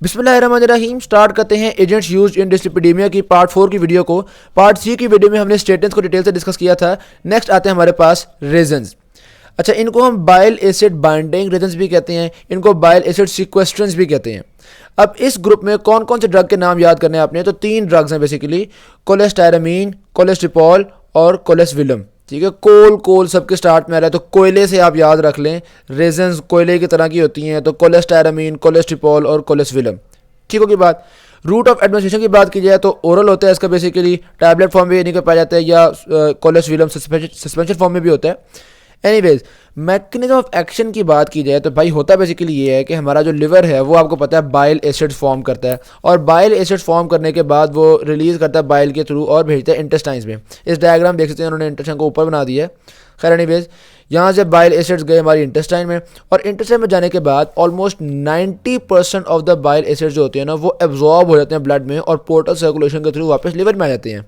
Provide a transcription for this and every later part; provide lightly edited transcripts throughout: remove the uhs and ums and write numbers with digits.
बिस्मिल्लाहिर्रहमानिर्रहीम। स्टार्ट करते हैं एजेंट्स यूज्ड इन डिस्लिपिडीमिया की पार्ट 4 की वीडियो को। पार्ट 3 की वीडियो में हमने स्टेटमेंट्स को डिटेल से डिस्कस किया था। नेक्स्ट आते हैं हमारे पास रीजंस। अच्छा, इनको हम बाइल एसिड बाइंडिंग रीजंस भी कहते हैं, इनको बाइल एसिड सीक्वेस्ट्रेंस भी कहते हैं। अब इस ग्रुप में कौन कौन से ड्रग के नाम याद करने हैं आपने, तो 3 ड्रग्स हैं बेसिकली, कोलेस्टायरामीन, कोलेस्ट्रिपॉल और कोलेस्विलम। ठीक है, कोल सबके स्टार्ट में आ रहा है, तो कोयले से आप याद रख लें, रेजन्स कोयले की तरह की होती हैं, तो कोलेस्टायरामीन, कोलेस्ट्रिपॉल और कोलेस्विलम। ठीक होगी बात। रूट ऑफ एडमिनिस्ट्रेशन की बात की जाए तो ओरल होता है इसका, बेसिकली टैबलेट फॉर्म में नहीं कर पाया जाता है, या कोलेस्विलम सस्पेंशन फॉर्म में भी होता है। एनीवेज, मैकेनिज्म ऑफ एक्शन की बात की जाए तो भाई होता बेसिकली ये है कि हमारा जो लिवर है वो आपको पता है बाइल एसिड्स फॉर्म करता है, और बाइल एसिड्स फॉर्म करने के बाद वो रिलीज़ करता है बाइल के थ्रू और भेजता है इंटेस्टाइन्स में। इस डायग्राम देख सकते हैं, उन्होंने इंटेस्टाइन को ऊपर बना दिया है। खैर एनीवेज, यहाँ से बाइल एसिड्स गए हमारी इंटेस्टाइन में, और इंटेस्टाइन में जाने के बाद almost 90% of the bile acids जो होते हैं ना वो एब्जॉर्ब हो जाते हैं ब्लड में, और पोर्टल सर्कुलेशन के थ्रू वापस लिवर में आ जाते हैं।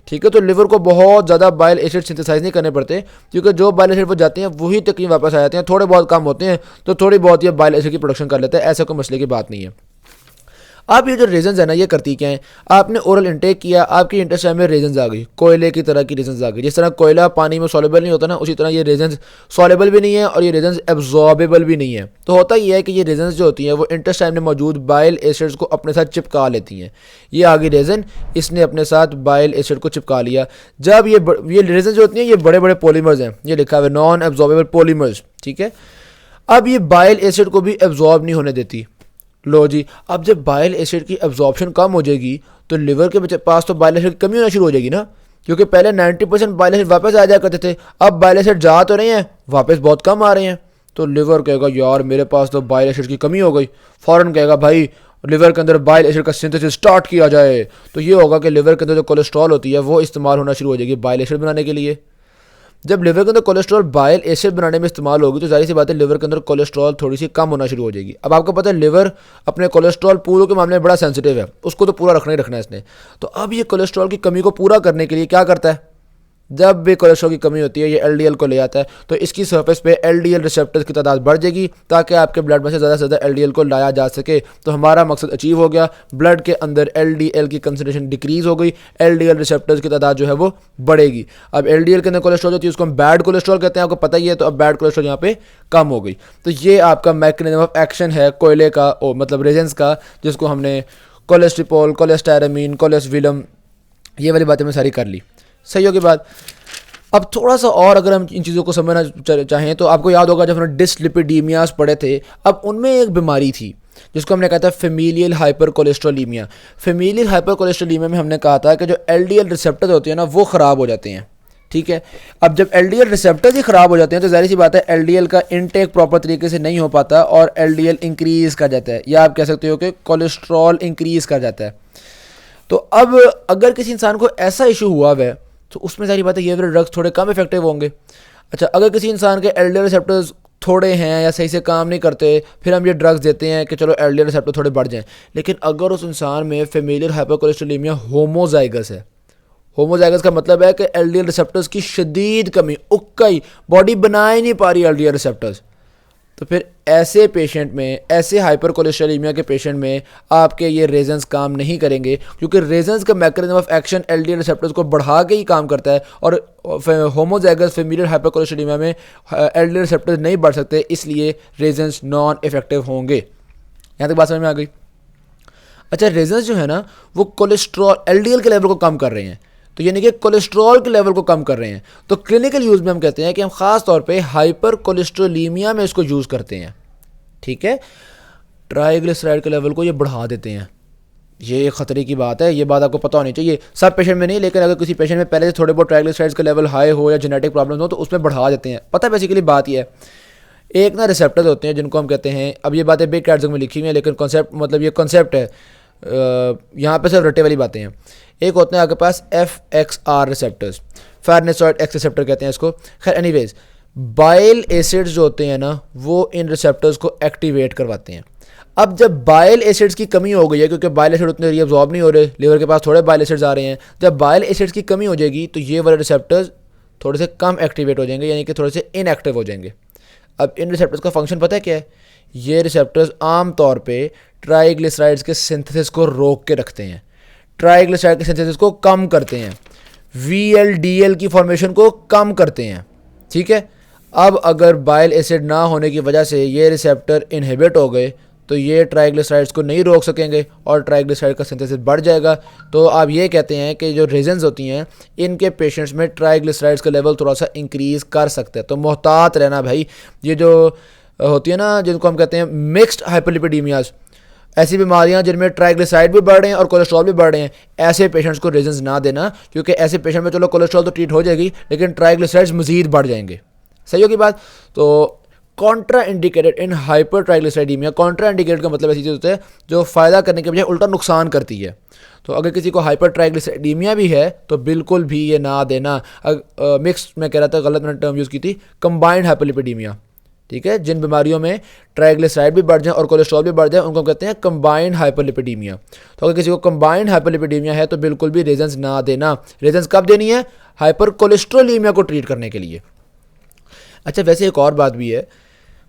ठीक है, तो लिवर को बहुत ज़्यादा बाइल एसिड सिंथेसाइज नहीं करने पड़ते, क्योंकि जो बाइल एसिड वो जाते हैं वही तकरीबन वापस आ जाते हैं। थोड़े बहुत कम होते हैं तो थोड़ी बहुत ये बाइल एसिड की प्रोडक्शन कर लेते हैं, ऐसा कोई मसले की बात नहीं है। अब ये जो रीजंस है ना, ये करती क्या है, आपने ओरल इंटेक किया, आपकी इंटेस्टाइन में रीजंस आ गई, कोयले की तरह की रीजंस आ गई। जिस तरह कोयला पानी में सॉल्युबल नहीं होता ना, उसी तरह ये रीजंस सॉल्युबल भी नहीं है और ये रीजंस एब्जॉर्बेबल भी नहीं है। तो होता ये है कि ये रीजंस जो होती हैं वो इंटेस्टाइन में मौजूद बाइल एसिड्स को अपने साथ चिपका लेती हैं। ये आ गई रीजन, इसने अपने साथ बाइल एसिड को चिपका लिया। जब ये रीजन जो होती हैं ये बड़े बड़े पॉलीमर्स हैं, ये लिखा हुआ है नॉन एब्जॉर्बेबल पॉलीमर्स। ठीक है, अब ये बाइल एसिड को भी एब्जॉर्ब नहीं होने देती। लो जी, अब जब बाइल एसिड की एब्जॉर्प्शन कम हो जाएगी तो लिवर के पास तो बाइल एसिड की कमी होना शुरू हो जाएगी ना, क्योंकि पहले 90% बाइल एसिड वापस आ जाया करते थे, अब बाइल एसिड जा तो रहे हैं, वापस बहुत कम आ रहे हैं। तो लिवर कहेगा यार मेरे पास तो बाइल एसिड की कमी हो गई, फ़ौरन कहेगा भाई लिवर के अंदर बाइल एसिड का सिंथेसिस स्टार्ट किया जाए। तो ये होगा कि लिवर के अंदर जो कोलेस्ट्रॉल होती है वो इस्तेमाल होना शुरू हो जाएगी बाइल एसिड बनाने के लिए। जब लिवर के अंदर कोलेस्ट्रॉल बाइल एसिड बनाने में इस्तेमाल होगी तो जाहिर सी बात है लिवर के अंदर कोलेस्ट्रॉल थोड़ी सी कम होना शुरू हो जाएगी। अब आपको पता है लिवर अपने कोलेस्ट्रॉल पूरों के मामले में बड़ा सेंसिटिव है, उसको तो पूरा रखना ही रखना है इसने। तो अब ये कोलेस्ट्रॉल की कमी को पूरा करने के लिए क्या करता है, जब भी कोलेस्ट्रॉल की कमी होती है ये एलडीएल को ले आता है, तो इसकी सरफेस पे एलडीएल रिसेप्टर्स की तादाद बढ़ जाएगी ताकि आपके ब्लड में से ज़्यादा से ज़्यादा एलडीएल को लाया जा सके। तो हमारा मकसद अचीव हो गया, ब्लड के अंदर एलडीएल की कंसंट्रेशन डिक्रीज़ हो गई, एलडीएल रिसेप्टर्स की तादाद जो है वो बढ़ेगी। अब एलडीएल के अंदर कोलेस्ट्रॉल होती है उसको हम बैड कोलेस्ट्रॉल कहते हैं, आपको पता ही है। तो अब बैड कोलेस्ट्रॉल यहाँ पे कम हो गई। तो ये आपका मैकेनिज्म ऑफ एक्शन है कोयले का, मतलब रेजेंस का, जिसको हमने कोलेस्ट्रिपॉल, कोलेस्टायरामीन, कोलेस्विलम, ये वाली बातें हमने सारी कर ली। सही होगी बात। अब थोड़ा सा और अगर हम इन चीज़ों को समझना चाहें तो आपको याद होगा जब हमने डिस्लिपिडीमियास पढ़े थे, अब उनमें एक बीमारी थी जिसको हमने कहा था familial hyper cholesterolemia. Familial hyper cholesterolemia में हमने कहा था कि जो एलडीएल रिसेप्टर होते हैं ना वो ख़राब हो जाते हैं। ठीक है, अब जब एलडीएल रिसेप्टर्स ही ख़राब हो जाते हैं तो जाहिर सी बात है एलडीएल का इनटेक प्रॉपर तरीके से नहीं हो पाता और एलडीएल इंक्रीज़ कर जाता है, या आप कह सकते हो कि कोलेस्ट्रॉल इंक्रीज़ कर जाता है। तो अब अगर किसी इंसान को ऐसा इशू हुआ है तो उसमें सारी बात है ये वाले ड्रग्स थोड़े कम इफेक्टिव होंगे। अच्छा, अगर किसी इंसान के एलडीएल रिसेप्टर्स थोड़े हैं या सही से काम नहीं करते, फिर हम ये ड्रग्स देते हैं कि चलो एलडीएल रिसेप्टर थोड़े बढ़ जाएं। लेकिन अगर उस इंसान में फेमिलियल हाइपरकोलेस्ट्रोलेमिया होमोजाइगस है, होमोजाइगस का मतलब है कि एलडीएल रिसेप्टर्स की शदीद कमी, उक्काई, बॉडी बना ही नहीं पा रही एलडीएल रिसेप्टर्स, तो फिर ऐसे पेशेंट में, ऐसे हाइपर कोलेस्ट्रोलेमिया के पेशेंट में आपके ये रेजन्स काम नहीं करेंगे, क्योंकि रेजन्स का mechanism of action LDL receptors को बढ़ा के ही काम करता है, और होमोजाइगस फेमिलियल हाइपर कोलेस्ट्रोलेमिया में एलडीएल रिसेप्टर्स नहीं बढ़ सकते, इसलिए रेजन्स नॉन इफेक्टिव होंगे। यहाँ तक बात समझ में आ गई। अच्छा, रेजन्स जो है ना वो कोलेस्ट्रॉल एलडीएल के लेवल को कम कर रहे हैं, तो यानी कि कोलेस्ट्रॉल के लेवल को कम कर रहे हैं। तो क्लिनिकल यूज़ में हम कहते हैं कि हम ख़ास तौर पे हाइपर कोलेस्ट्रोलीमिया में इसको यूज़ करते हैं। ठीक है, ट्राइग्लिसराइड के लेवल को ये बढ़ा देते हैं, ये एक ख़तरे की बात है, ये बात आपको पता होनी चाहिए। सब पेशेंट में नहीं, लेकिन अगर किसी पेशेंट में पहले से थोड़े बहुत ट्राइग्लिसराइड्स का लेवल हाई हो या जेनेटिक प्रॉब्लम हो तो उसमें बढ़ा देते हैं। पता बेसिकली बात ये है, एक ना रिसेप्टर्स होते हैं जिनको हम कहते हैं, अब ये बातें बिग कैट्स में लिखी हुई हैं लेकिन कॉन्सेप्ट, मतलब ये कॉन्सेप्ट है, यहाँ पे सिर्फ रटे वाली बातें हैं। एक होते हैं आपके पास FXR रिसेप्टर्स, फार्नेसॉइड एक्स रिसेप्टर कहते हैं इसको। खैर एनीवेज, बाइल एसिड्स जो होते हैं ना वो इन रिसेप्टर्स को एक्टिवेट करवाते हैं। अब जब बाइल एसिड्स की कमी हो गई है, क्योंकि बाइल एसिड उतने रीअब्जॉर्ब नहीं हो रहे, लिवर के पास थोड़े बाइल एसिड्स आ रहे हैं, जब बाइल एसिड्स की कमी हो जाएगी तो ये वाले रिसेप्टर्स थोड़े से कम एक्टिवेट हो जाएंगे, यानी कि थोड़े से इनएक्टिव हो जाएंगे। अब इन रिसेप्टर्स का फंक्शन पता है क्या है, ये रिसेप्टर्स आम तौर पे ट्राइग्लिसराइड्स के सिंथेसिस को रोक के रखते हैं, ट्राइग्लिसराइड के सिंथेसिस को कम करते हैं, VLDL की फॉर्मेशन को कम करते हैं। ठीक है, अब अगर बाइल एसिड ना होने की वजह से ये रिसेप्टर इनहिबिट हो गए तो ये ट्राइग्लिसराइड्स को नहीं रोक सकेंगे और ट्राइग्लिसराइड का सिंथेसिस बढ़ जाएगा। तो आप ये कहते हैं कि जो रेजन्स होती हैं इनके पेशेंट्स में ट्राइग्लिसराइड्स का लेवल थोड़ा सा इंक्रीज़ कर सकते हैं। तो मोहतात रहना भाई, ये जो होती है ना जिनको हम कहते हैं मिक्स्ड हाइपरलिपिडीमियाज, ऐसी बीमारियां जिनमें ट्राइग्लिसराइड भी बढ़ रहे हैं और कोलेस्ट्रॉल भी बढ़ रहे हैं, ऐसे पेशेंट्स को रेजन्स ना देना, क्योंकि ऐसे पेशेंट में चलो कोलेस्ट्रॉल तो ट्रीट हो जाएगी लेकिन ट्राइग्लिसराइड्स मजीद बढ़ जाएंगे। सही होगी बात। तो contraindicated in hypertriglyceridemia, contraindicated का मतलब ऐसी चीज़ होती है जो फ़ायदा करने के बजाय उल्टा नुकसान करती है। तो अगर किसी को हाइपर ट्राइग्लिसराइडीमिया भी है तो बिल्कुल भी ये ना देना। मिक्स मैं कह रहा था, गलत मैंने टर्म यूज़ की थी, कंबाइंड हाइपरलिपिडीमिया। ठीक है, जिन बीमारियों में ट्राइग्लिसराइड भी बढ़ जाए और कोलेस्ट्रॉल भी बढ़ जाए उनको कहते हैं कंबाइंड हाइपरलिपिडीमिया। तो अगर किसी को कंबाइंड हाइपरलिपिडीमिया है तो बिल्कुल भी रेजन्स ना देना। रेजन्स कब देनी है? हाइपर कोलेस्ट्रोलीमिया को ट्रीट करने के लिए। अच्छा, वैसे एक और बात भी है,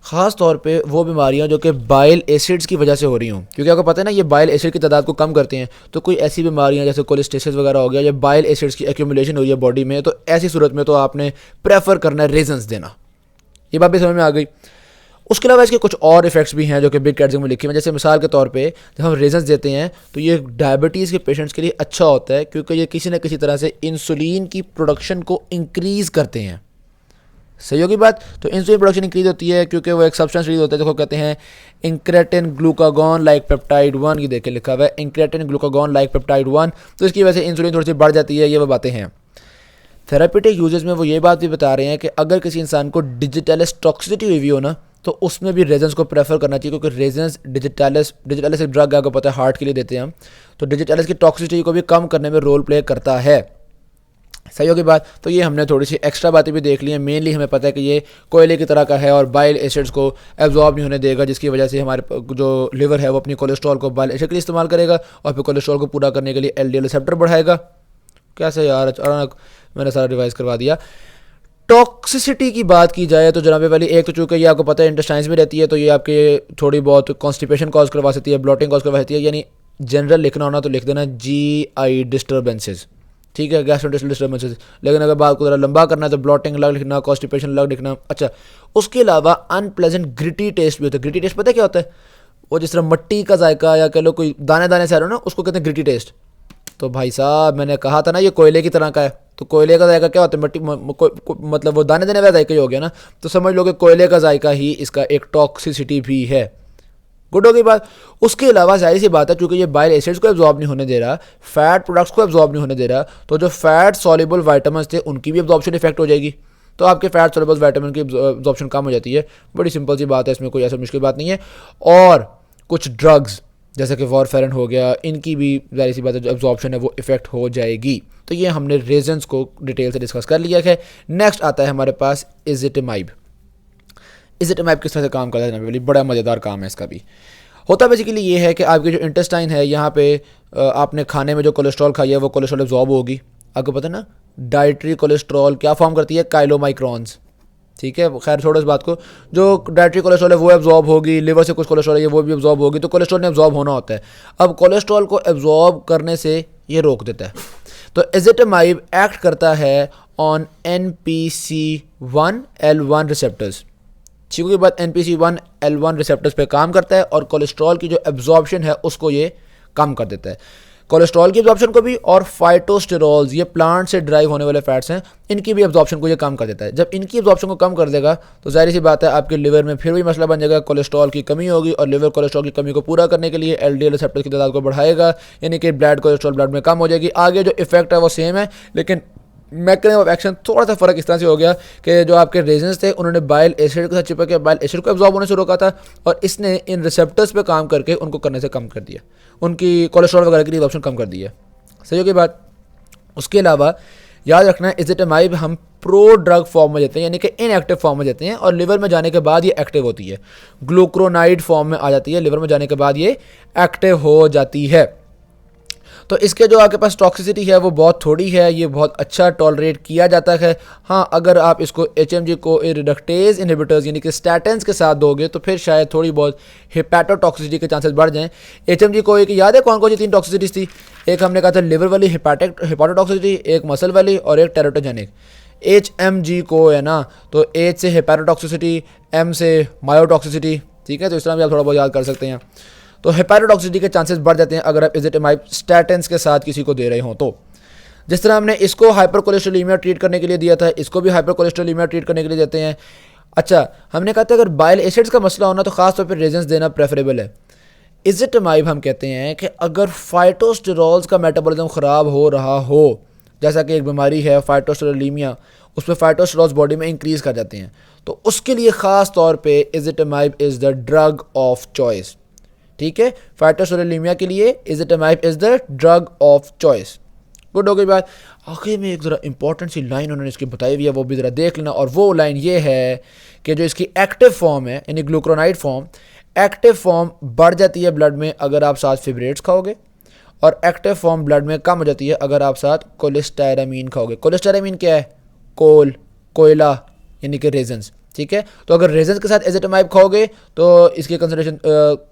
ख़ास तौर पे वो बीमारियां जो कि बाइल एसिड्स की वजह से हो रही हों, क्योंकि आपको पता है ना ये बाइल एसिड की तादाद को कम करते हैं। तो कोई ऐसी बीमारियां जैसे कोलेस्टेसिस वगैरह हो गया या बाइल एसिड्स की एक्यूमुलेशन हो रही है बॉडी में, तो ऐसी सूरत में तो आपने प्रेफर करना है रेजन्स देना। ये बात भी समझ में आ गई। उसके अलावा इसके कुछ और इफेक्ट्स भी हैं जो कि बिग कैट्स में लिखे हुए हैं। जैसे मिसाल के तौर पे जब हम रेजन्स देते हैं तो ये डायबिटीज़ के पेशेंट्स के लिए अच्छा होता है, क्योंकि ये किसी न किसी तरह से इंसुलिन की प्रोडक्शन को इंक्रीज़ करते हैं। सही होगी बात। तो इंसुलिन प्रोडक्शन इंक्रीज होती है क्योंकि वो एक सब्सटेंस रिलीज होता है जिसको कहते हैं इंक्रेटिन ग्लूकागॉन लाइक पेप्टाइड 1। ये देखे लिखा हुआ है इंक्रेटिन ग्लूकागॉन लाइक पेप्टाइड 1। तो इसकी वजह से इंसुलिन थोड़ी सी बढ़ जाती है। ये वो बातें हैं। थेरापेटिक यूजेस में वो ये बात भी बता रहे हैं कि अगर किसी इंसान को डिजिटलिस टॉक्सिसिटी हुई हो ना, तो उसमें भी रेजन्स को प्रेफर करना चाहिए, क्योंकि रेजन्स डिजिटलिस एक ड्रग आपको पता है हार्ट के लिए देते हैं हम, तो डिजिटलिस की टॉक्सिसिटी को भी कम करने में रोल प्ले करता है। सही होगी बात। तो ये हमने थोड़ी सी एक्स्ट्रा बातें भी देख ली हैं। मेनली हमें पता है कि ये कोयले की तरह का है और बाइल एसिड्स को एब्जॉर्ब नहीं होने देगा, जिसकी वजह से हमारे जो लिवर है वो अपनी कोलेस्ट्रॉल को बाइल एसिड के लिए इस्तेमाल करेगा और फिर कोलेस्ट्रॉल को पूरा करने के लिए LDL रिसेप्टर बढ़ाएगा। कैसे यार, अचानक मैंने सारा रिवाइज करवा दिया। टॉक्सिसिटी की बात की जाए तो जनाबे वाली, एक तो चूँकि ये आपको पता है इंटेस्टाइन्स में रहती है, तो ये आपके थोड़ी बहुत कॉन्स्टिपेशन कॉज करवा सकती है, ब्लॉटिंग कॉज करवा सकती है। यानी जनरल लिखना होना तो लिख देना GI डिस्टर्बेंसेज। ठीक है, गैस्ट्रोइंटेस्टाइनल डिस्टर्बेंसेज। लेकिन अगर बात को ज़रा लंबा करना है तो ब्लॉटिंग अलग लिखना, कॉन्स्टिपेशन अलग लिखना। अच्छा, उसके अलावा अनप्लेजेंट ग्रिटी टेस्ट भी होता है। ग्रिटी टेस्ट पता है क्या होता है? वो जिस तरह मिट्टी का जायका या कह लो कोई दाने दाने से आ रहा हो ना, उसको कहते हैं ग्रिटी टेस्ट। तो भाई साहब मैंने कहा था ना ये कोयले की तरह का है, तो कोयले का जायका क्या होता है? मिट्टी मतलब वो दाने दाने वाला जायका ही हो गया ना। तो समझ लो कि कोयले का जायका ही इसका एक टॉक्सिसिटी भी है। गुड हो गई बात। उसके अलावा जाहिर सी बात है, क्योंकि ये बाइल एसिड्स को एब्जॉर्ब नहीं होने दे रहा, फैट प्रोडक्ट्स को एब्जॉर्ब नहीं होने दे रहा, तो जो फैट सॉल्युबल विटामिन्स थे उनकी भी एब्जॉर्प्शन इफेक्ट हो जाएगी। तो आपके फैट सॉल्युबल विटामिन की एब्जॉर्प्शन कम हो जाती है। बड़ी सिंपल सी बात है, इसमें कोई ऐसा मुश्किल बात नहीं है। और कुछ ड्रग्स जैसे कि वॉरफेरिन हो गया, इनकी भी जाहिर सी बात है जो एब्जॉर्प्शन है वो इफेक्ट हो जाएगी। तो ये हमने रीजंस को डिटेल से डिस्कस कर लिया है। नेक्स्ट आता है हमारे पास इज़िटेमाइब। इज़िटेमाइब किस तरह से काम करता है जनाब? बड़ा मज़ेदार काम है इसका भी। होता बेसिकली ये है कि आपकी जो इंटेस्टाइन है, यहाँ पे आपने खाने में जो कोलेस्ट्रॉल खाई है वो कोलेस्ट्रॉल एब्जॉर्ब होगी। आपको पता है ना, डाइटरी कोलेस्ट्रॉल क्या फॉर्म करती है? काइलोमाइक्रॉन्स। ठीक है, खैर छोड़ो इस बात को। जो डाइटरी कोलेस्ट्रॉल है वो एब्जॉर्ब होगी, लिवर से कुछ कोलेस्ट्रॉल है वो भी एब्जॉर्ब होगी। तो कोलेस्ट्रॉल ने एब्जॉर्ब होना होता है। अब कोलेस्ट्रॉल को एब्जॉर्ब करने से ये रोक देता है। तो इज़िटेमाइब एक्ट करता है ऑन NPC1L1 रिसेप्टर्स। ठीक है, बात NPC1L1 रिसेप्टर्स पे काम करता है और कोलेस्ट्रॉल की जो एब्जॉर्प्शन है उसको ये कम कर देता है। कोलेस्ट्रॉल की एब्जॉर्प्शन को भी, और फाइटोस्टेरॉल्स, ये प्लांट से ड्राइव होने वाले फैट्स हैं, इनकी भी एब्जॉर्प्शन को ये कम कर देता है। जब इनकी एब्जॉर्प्शन को कम कर देगा तो जाहिर सी बात है आपके लिवर में फिर भी मसला बन जाएगा, कोलेस्ट्रॉल की कमी होगी और लिवर कोलेस्ट्रॉल की कमी को पूरा करने के लिए LDL रिसेप्टर की तादाद को बढ़ाएगा, यानी कि ब्लड कोलेस्ट्रॉल ब्लड में कम हो जाएगी। आगे जो इफेक्ट है वो सेम है, लेकिन मैकेनिज्म ऑफ एक्शन थोड़ा सा फर्क इस तरह से हो गया कि जो आपके रेजन्स थे उन्होंने बाइल एसिड के साथ चिपक के बाइल एसिड को एब्जॉर्ब होने से रोका था, और इसने इन रिसेप्टर्स पे काम करके उनको करने से कम कर दिया, उनकी कोलेस्ट्रॉल वगैरह की एब्जॉर्प्शन कम कर दी है। सही होगी बात। उसके अलावा याद रखना, इज़िटेमाइब हम प्रो ड्रग फॉर्म में देते हैं, यानी कि इनएक्टिव फॉर्म में देते हैं, और लिवर में जाने के बाद ये एक्टिव होती है। ग्लूक्रोनाइड फॉर्म में आ जाती है, लिवर में जाने के बाद ये एक्टिव हो जाती है। तो इसके जो आपके पास टॉक्सिसिटी है वो बहुत थोड़ी है, ये बहुत अच्छा टॉलरेट किया जाता है। हाँ, अगर आप इसको HMG को रिडक्टेज इनहिबिटर्स यानी कि स्टैटिन्स के साथ दोगे तो फिर शायद थोड़ी बहुत हेपेटोटॉक्सिसिटी के चांसेस बढ़ जाएं। HMG को एक याद है कौन कौन सी 3 टॉक्सिसिटीज थी? एक हमने कहा था लिवर वाली हेपेटोटॉक्सिसिटी, एक मसल वाली और एक टेराटोजेनिक। HMG को है ना, तो H से हेपेटोटॉक्सिसिटी, M से मायोटॉक्सिसिटी, ठीक है। तो इस तरह भी आप थोड़ा बहुत याद कर सकते हैं। तो हेपेटोटॉक्सिसिटी के चांसेस बढ़ जाते हैं अगर आप इज़ेटेमाइब स्टैटिन्स के साथ किसी को दे रहे हो तो। जिस तरह हमने इसको हाइपरकोलेस्ट्रोलीमिया ट्रीट करने के लिए दिया था, इसको भी हाइपरकोलेस्ट्रोलीमिया ट्रीट करने के लिए देते हैं। अच्छा, हमने कहा था अगर बाइल एसिड्स का मसला होना तो खासतौर पर रेजेंस देना प्रेफरेबल है। इज़ेटेमाइब हम कहते हैं कि अगर फाइटोस्टेरॉल्स का मेटाबॉलिज्म ख़राब हो रहा हो, जैसा कि एक बीमारी है फाइटोस्टेरोलीमिया, उसमें फाइटोस्टेरॉल्स बॉडी में इंक्रीज़ कर जाते हैं, तो उसके लिए ख़ास तौर पे ezetimibe is the drug of choice, ठीक है। फाइटोस्टेरोलीमिया के लिए ezetimibe is the drug of choice. Good हो गई बात। आखिर में एक ज़रा इंपॉर्टेंट सी लाइन उन्होंने इसकी बताई हुई है, वो भी ज़रा देख लेना। और वो लाइन ये है कि जो इसकी एक्टिव फॉर्म है यानी ग्लूक्रोनाइड फॉर्म, एक्टिव फॉर्म बढ़ जाती है ब्लड में अगर आप साथ फिब्रेट्स खाओगे, और एक्टिव फॉर्म ब्लड में कम हो जाती है अगर आप साथ कोलेस्टेरामीन खाओगे। कोलेस्टेरामीन क्या है? कोयला यानी कि रेजन्स, ठीक है। तो अगर रेजन्स के साथ इज़ेटेमाइब खाओगे तो इसकी कंसंट्रेशन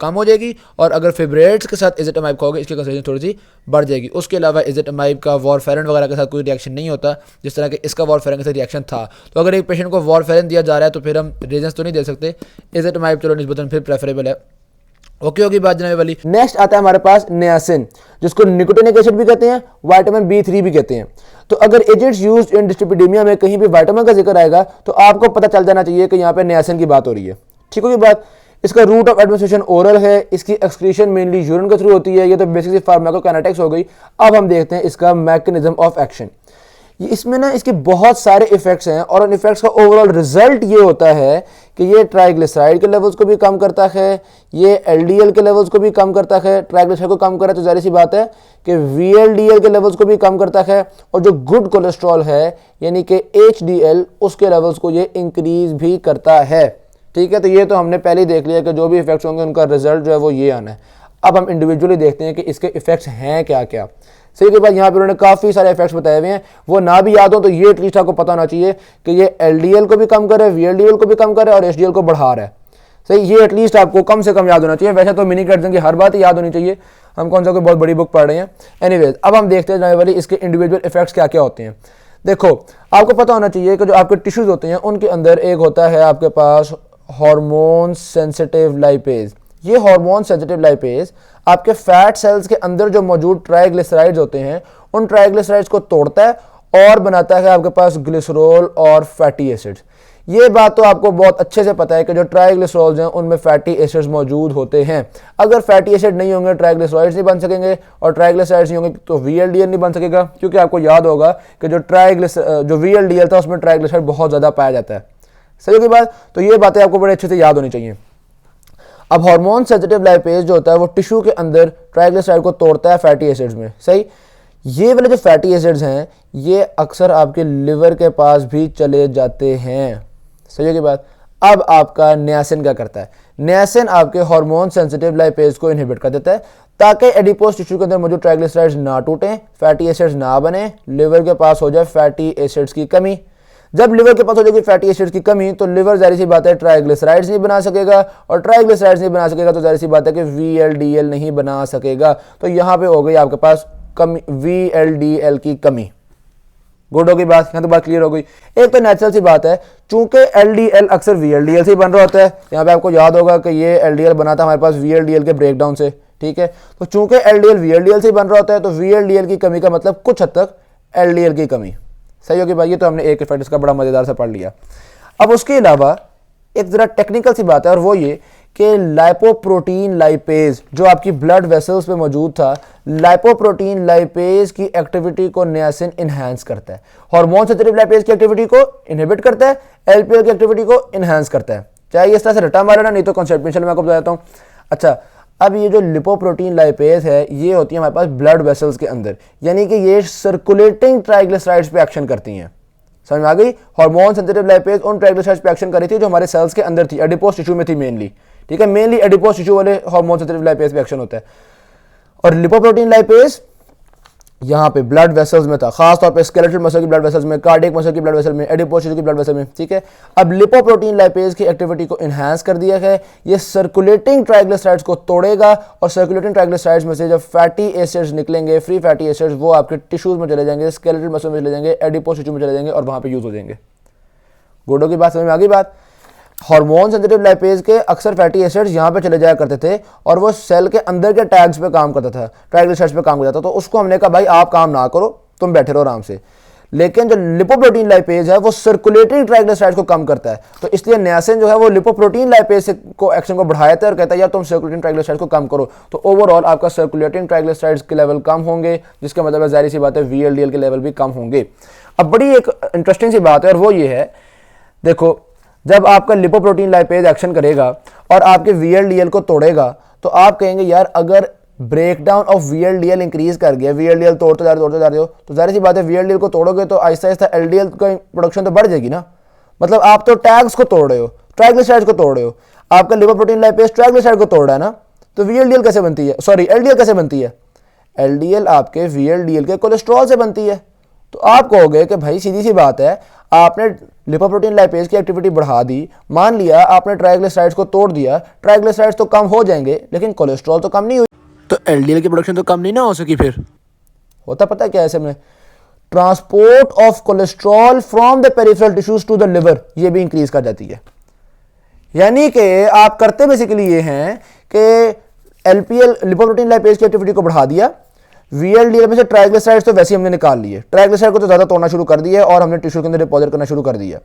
कम हो जाएगी, और अगर फिब्रेट्स के साथ इज़ेटेमाइब खाओगे इसकी कंसंट्रेशन थोड़ी सी बढ़ जाएगी। उसके अलावा इज़ेटेमाइब का वारफेरिन वगैरह के साथ कोई रिएक्शन नहीं होता, जिस तरह कि इसका वारफेरिन के साथ रिएक्शन था। तो अगर एक पेशेंट को वारफेरिन दिया जा रहा है तो फिर हम रेजन्स तो नहीं दे सकते, इज़ेटेमाइब चलो निस्बतन फिर प्रेफरेबल है। ओके होगी बात जनाब वाली। नेक्स्ट आता है हमारे पास नियासिन, जिसको निकोटिनिक एसिड भी कहते हैं, विटामिन B3 भी कहते हैं। तो अगर एजेंट्स यूज्ड इन डिस्लिपिडीमिया में कहीं भी विटामिन का जिक्र आएगा तो आपको पता चल जाना चाहिए कि यहाँ पे नियासिन की बात हो रही है, ठीक होगी बात। इसका रूट ऑफ एडमिनिस्ट्रेशन ओरल है, इसकी एक्सक्रीशन मेनली यूरिन के थ्रू होती है। ये तो बेसिकली फार्माकोकाइनेटिक्स हो गई। अब हम देखते हैं इसका मैकेनिज्म ऑफ एक्शन। इसमें ना इसके बहुत सारे इफेक्ट्स हैं, और उन इफेक्ट्स का ओवरऑल रिजल्ट ये होता है कि ये ट्राइग्लिसराइड के लेवल्स को भी कम करता है, ये LDL के लेवल्स को भी कम करता है। ट्राइग्लिसराइड को कम करे तो जाहिर सी बात है कि VLDL के लेवल्स को भी कम करता है, और जो गुड कोलेस्ट्रॉल है यानी कि HDL उसके लेवल्स को ये इंक्रीज भी करता है, ठीक है। तो ये तो हमने पहले ही देख लिया कि जो भी इफेक्ट्स होंगे उनका रिजल्ट जो है वो ये आना है। अब हम इंडिविजुअली देखते हैं कि इसके इफेक्ट्स हैं क्या क्या। सही के बाद यहाँ पे उन्होंने काफ़ी सारे इफेक्ट्स बताए हुए हैं, वो ना भी याद हो तो ये एटलीस्ट आपको पता होना चाहिए कि ये LDL को भी कम करे, VLDL को भी कम करे और HDL को बढ़ा रहा है। सही, ये एटलीस्ट आपको कम से कम याद होना चाहिए। वैसे तो मिनी कैट्सन की हर बात ही याद होनी चाहिए, हम कौन सा कोई बहुत बड़ी बुक पढ़ रहे हैं। एनीवेज, अब हम देखते हैं वाली इसके इंडिविजुअल इफेक्ट्स क्या क्या होते हैं। देखो, आपको पता होना चाहिए कि जो आपके टिश्यूज होते हैं उनके अंदर एक होता है आपके पास हार्मोन सेंसिटिव लाइपेज। ये हार्मोन सेंसिटिव लाइपेज आपके फैट सेल्स के अंदर जो मौजूद ट्राइग्लिसराइड्स होते हैं उन ट्राइग्लिसराइड्स को तोड़ता है और बनाता है आपके पास ग्लिसरॉल और फैटी एसिड्स। ये बात तो आपको बहुत अच्छे से पता है कि जो ट्राइग्लिसरॉल्स हैं उनमें फैटी एसिड्स मौजूद होते हैं। अगर फैटी एसिड नहीं होंगे ट्राइग्लिसराइड्स नहीं बन सकेंगे, और ट्राइग्लिसराइड्स नहीं होंगे तो VLDL नहीं बन सकेगा, क्योंकि आपको याद होगा कि जो VLDL था उसमें ट्राइग्लिसराइड बहुत ज़्यादा पाया जाता है। सही की बात। तो ये बातें आपको बड़े अच्छे से याद होनी चाहिए। अब हार्मोन सेंसिटिव लाइपेज जो होता है वो टिश्यू के अंदर ट्राइग्लिसराइड को तोड़ता है फैटी एसिड्स में। सही, ये वाले जो फैटी एसिड्स हैं ये अक्सर आपके लिवर के पास भी चले जाते हैं। सही की बात। अब आपका नियासिन क्या करता है? नियासिन आपके हार्मोन सेंसिटिव लाइपेज को इनहिबिट कर देता है ताकि एडिपोज टिश्यू के अंदर मौजूद ट्राइग्लिसराइड्स ना टूटें, फैटी एसिड्स ना बने, लिवर के पास हो जाए फैटी एसिड्स की कमी। जब लिवर के पास हो जाएगी फैटी एसिड्स की कमी तो लिवर जाहिर सी बात है ट्राइग्लिसराइड्स नहीं बना सकेगा, और ट्राइग्लिसराइड्स नहीं बना सकेगा तो जाहिर सी बात है कि VLDL नहीं बना सकेगा। तो यहाँ पे हो गई आपके पास कमी, VLDL की कमी। गुड हो गई बात, यहाँ तो बात क्लियर हो गई। एक तो नेचुरल सी बात है, चूंकि LDL अक्सर VLDL से बन रहा होता है। यहाँ पे आपको याद होगा कि ये LDL बना था हमारे पास VLDL के ब्रेकडाउन से, ठीक है। तो चूंकि LDL VLDL से बन रहा होता है तो VLDL की कमी का मतलब कुछ हद तक LDL की कमी। सही होगी भाई। ये तो हमने एक इफेक्ट इसका बड़ा मजेदार सा पढ़ लिया। अब उसके अलावा एक जरा टेक्निकल सी बात है, और वो ये कि लाइपोप्रोटीन लाइपेज जो आपकी ब्लड वेसल्स पे मौजूद था, लाइपोप्रोटीन लाइपेज की एक्टिविटी को नियासिन इनहेंस करता है। हार्मोन सेंसिटिव लाइपेज की एक्टिविटी को इनहिबिट करता है, LPL की एक्टिविटी को इनहेंस करता है। चाहे इस तरह से रटा मारे ना, नहीं तो कॉन्सेप्ट मैं आपको बताता हूँ। अच्छा, अब ये जो लिपोप्रोटीन लाइपेज है ये होती है हमारे पास ब्लड वेसल्स के अंदर, यानी कि ये सर्कुलेटिंग ट्राइग्लिसराइड्स पे एक्शन करती हैं। समझ में आ गई? हार्मोन सेंसिटिव लाइपेज उन ट्राइग्लिसराइड्स पे एक्शन कर रही थी जो हमारे सेल्स के अंदर थी, एडिपोज टिश्यू में थी मेनली, ठीक है। मेनली एडिपोज टिश्यू वाले हार्मोन सेंसिटिव लाइपेज पे एक्शन होता है। और लिपोप्रोटीन लाइपेज यहाँ पे ब्लड वेसल्स में था, खास तौर पे स्केलेटल मसल की ब्लड वेसल्स में, कार्डियक मसल की ब्लड वेसल में, एडिपोज टिश्यू की ब्लड वेसल में, ठीक है। अब लिपोप्रोटीन लाइपेज की एक्टिविटी को इन्हांस कर दिया है, ये सर्कुलेटिंग ट्राइग्लिसराइड्स को तोड़ेगा और सर्कुलेटिंग ट्राइग्लिसराइड्स में से जब फैटी एसिड्स निकलेंगे, फ्री फैटी एसिड्स, वो आपके टिश्यूज में चले जाएंगे, स्केलेटल मसल में चले जाएंगे, एडिपोज टिश्यू में चले जाएंगे और वहाँ पर यूज हो जाएंगे। गुडो की बात समझ में आ गई बात। हार्मोन सेंसिटिव लाइपेज के अक्सर फैटी एसिड्स यहाँ पे चले जाया करते थे और वो सेल के अंदर के टैग्स पे काम करता था, ट्राइग्लिसराइड्स पे काम करता था, तो उसको हमने कहा भाई आप काम ना करो, तुम बैठे रहो आराम से। लेकिन जो लिपोप्रोटीन लाइपेज है वो सर्कुलेटिंग ट्राइग्लिसराइड्स को कम करता है, तो इसलिए नियासिन जो है वो लिपोप्रोटीन लाइपेज को एक्शन को बढ़ाता है और कहता है यार तुम सर्कुलेटिंग ट्राइग्लिसराइड्स को कम करो, तो ओवरऑल आपका सर्कुलेटिंग ट्राइग्लिसराइड्स के लेवल कम होंगे, जिसका मतलब है जाहिर सी बात है VLDL के लेवल भी कम होंगे। अब बड़ी एक इंटरेस्टिंग सी बात है और वो ये है, देखो जब आपका लिपोप्रोटीन लाइपेज एक्शन करेगा और आपके VLDL को तोड़ेगा तो आप कहेंगे यार अगर ब्रेकडाउन ऑफ VLDL इंक्रीज कर गया, VLDL तोड़ते जा रहे हो तो जाहिर सी बात है VLDL को तोड़ोगे तो आहिस्ता आहिस्ता LDL का प्रोडक्शन तो बढ़ जाएगी ना। मतलब आप तो टैग्स को तोड़ रहे हो, ट्राइग्लिसराइड्स को तोड़ रहे हो, आपका लिपोप्रोटीन लाइपेज ट्राइग्लिसराइड को तोड़ रहा है ना, तो VLDL कैसे बनती है, सॉरी LDL कैसे बनती है, LDL आपके VLDL के कोलेस्ट्रॉल से बनती है। तो आप कहोगे कि भाई सीधी सी बात है, आपने लिपोप्रोटीन लाइपेज की एक्टिविटी बढ़ा दी, मान लिया आपने ट्राइग्लिसराइड्स को तोड़ दिया, ट्राइग्लिसराइड्स तो कम हो जाएंगे लेकिन कोलेस्ट्रॉल तो कम नहीं हुई, तो LDL की प्रोडक्शन तो कम नहीं ना हो सकी। फिर होता पता है क्या ऐसे में, transport of cholesterol from the peripheral tissues to the liver, ये भी इंक्रीज कर जाती है। यानी कि आप करते बेसिकली ये हैं कि LPL लिपोप्रोटीन लाइपेज की एक्टिविटी को बढ़ा दिया, VLDL में से ट्राइग्लिसराइड्स तो वैसे ही हमने निकाल लिए, ट्राइग्लिसराइड को तो ज़्यादा तोड़ना शुरू कर दिया और हमने टिश्यू के अंदर डिपॉजिट करना शुरू कर दिया।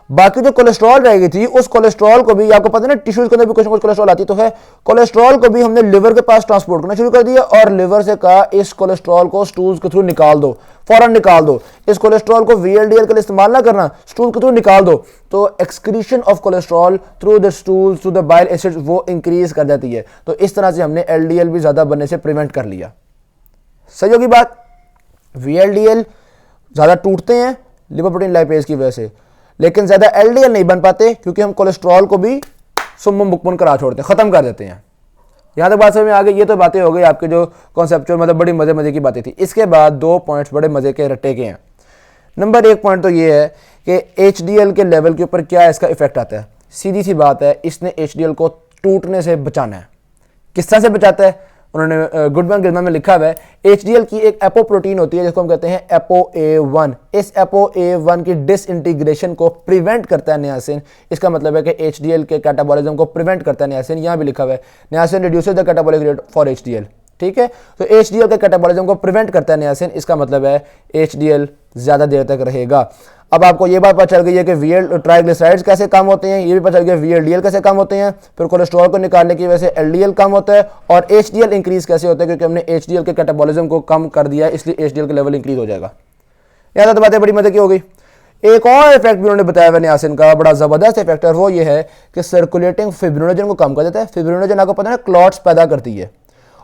बाकी जो कोलेस्ट्रॉल रह गई थी उस कोलेस्ट्रॉल को भी, आपको पता है ना टिश्यूज के अंदर भी कुछ ना कुछ कोलेस्ट्रॉल आती तो है, कोलेस्ट्रॉल को भी हमने लिवर के पास ट्रांसपोर्ट करना शुरू कर दिया और लिवर से कहा इस कोलेस्ट्रॉल को स्टूल्स के थ्रू निकाल दो, फौरन निकाल दो, इस कोलेस्ट्रॉल को VLDL के लिए इस्तेमाल ना करना, स्टूल के थ्रू निकाल दो। तो excretion of cholesterol through the stools through the bile acids वो इंक्रीज कर जाती है। तो इस तरह से हमने LDL भी ज्यादा बनने से प्रिवेंट कर लिया। सही होगी बात। VLDL ज़्यादा टूटते हैं लिपोप्रोटीन लाइपेज की वजह से, लेकिन ज़्यादा LDL नहीं बन पाते क्योंकि हम कोलेस्ट्रॉल को भी सुम्म बुकमुन करा छोड़ते हैं, ख़त्म कर देते हैं। यहाँ तक बात समझ में आ गई। ये तो बातें हो गई आपके जो कॉन्सेप्चुअल, मतलब बड़ी मज़े की बातें थी। इसके बाद 2 पॉइंट्स बड़े मज़े के रट्टे के हैं। नंबर 1 पॉइंट तो ये है कि HDL के लेवल के ऊपर क्या इसका इफेक्ट आता है। सीधी सी बात है, इसने HDL को टूटने से बचाना है। किस तरह से बचाता है, उन्होंने गुडमैन गिलमैन में लिखा हुआ है, HDL की एक एपोप्रोटीन होती है जिसको हम कहते हैं ApoA1। इस ApoA1 की डिसइंटीग्रेशन को प्रिवेंट करता है नियासिन। इसका मतलब है कि HDL के कैटाबॉलिज्म को प्रिवेंट करता है नियासिन। यहाँ भी लिखा हुआ है niacin reduces the catabolic rate for HDL, ठीक है। तो HDL के कैटाबॉलिज्म को प्रिवेंट करता है नियासिन, इसका मतलब है HDL ज़्यादा देर तक रहेगा। अब आपको ये बात पता चल गई है कि ट्राइग्लिसराइड्स कैसे कम होते हैं, ये भी पता चल गया VLDL कैसे कम होते हैं, फिर कोलेस्ट्रॉल को निकालने की वजह से LDL कम होता है और HDL इंक्रीज कैसे होता है, क्योंकि हमने HDL के कैटाबॉलिज्म को कम कर दिया, इसलिए HDL का लेवल इंक्रीज हो जाएगा। याद तो बातें बड़ी मजे की हो गई। एक और इफेक्ट भी उन्होंने बताया हुआ नियासिन का, बड़ा जबरदस्त इफेक्ट है, वो ये है कि सर्कुलेटिंग फिब्रिनोजन को कम कर देता है। फिब्रिनोजन आपको पता है क्लॉट्स पैदा करती है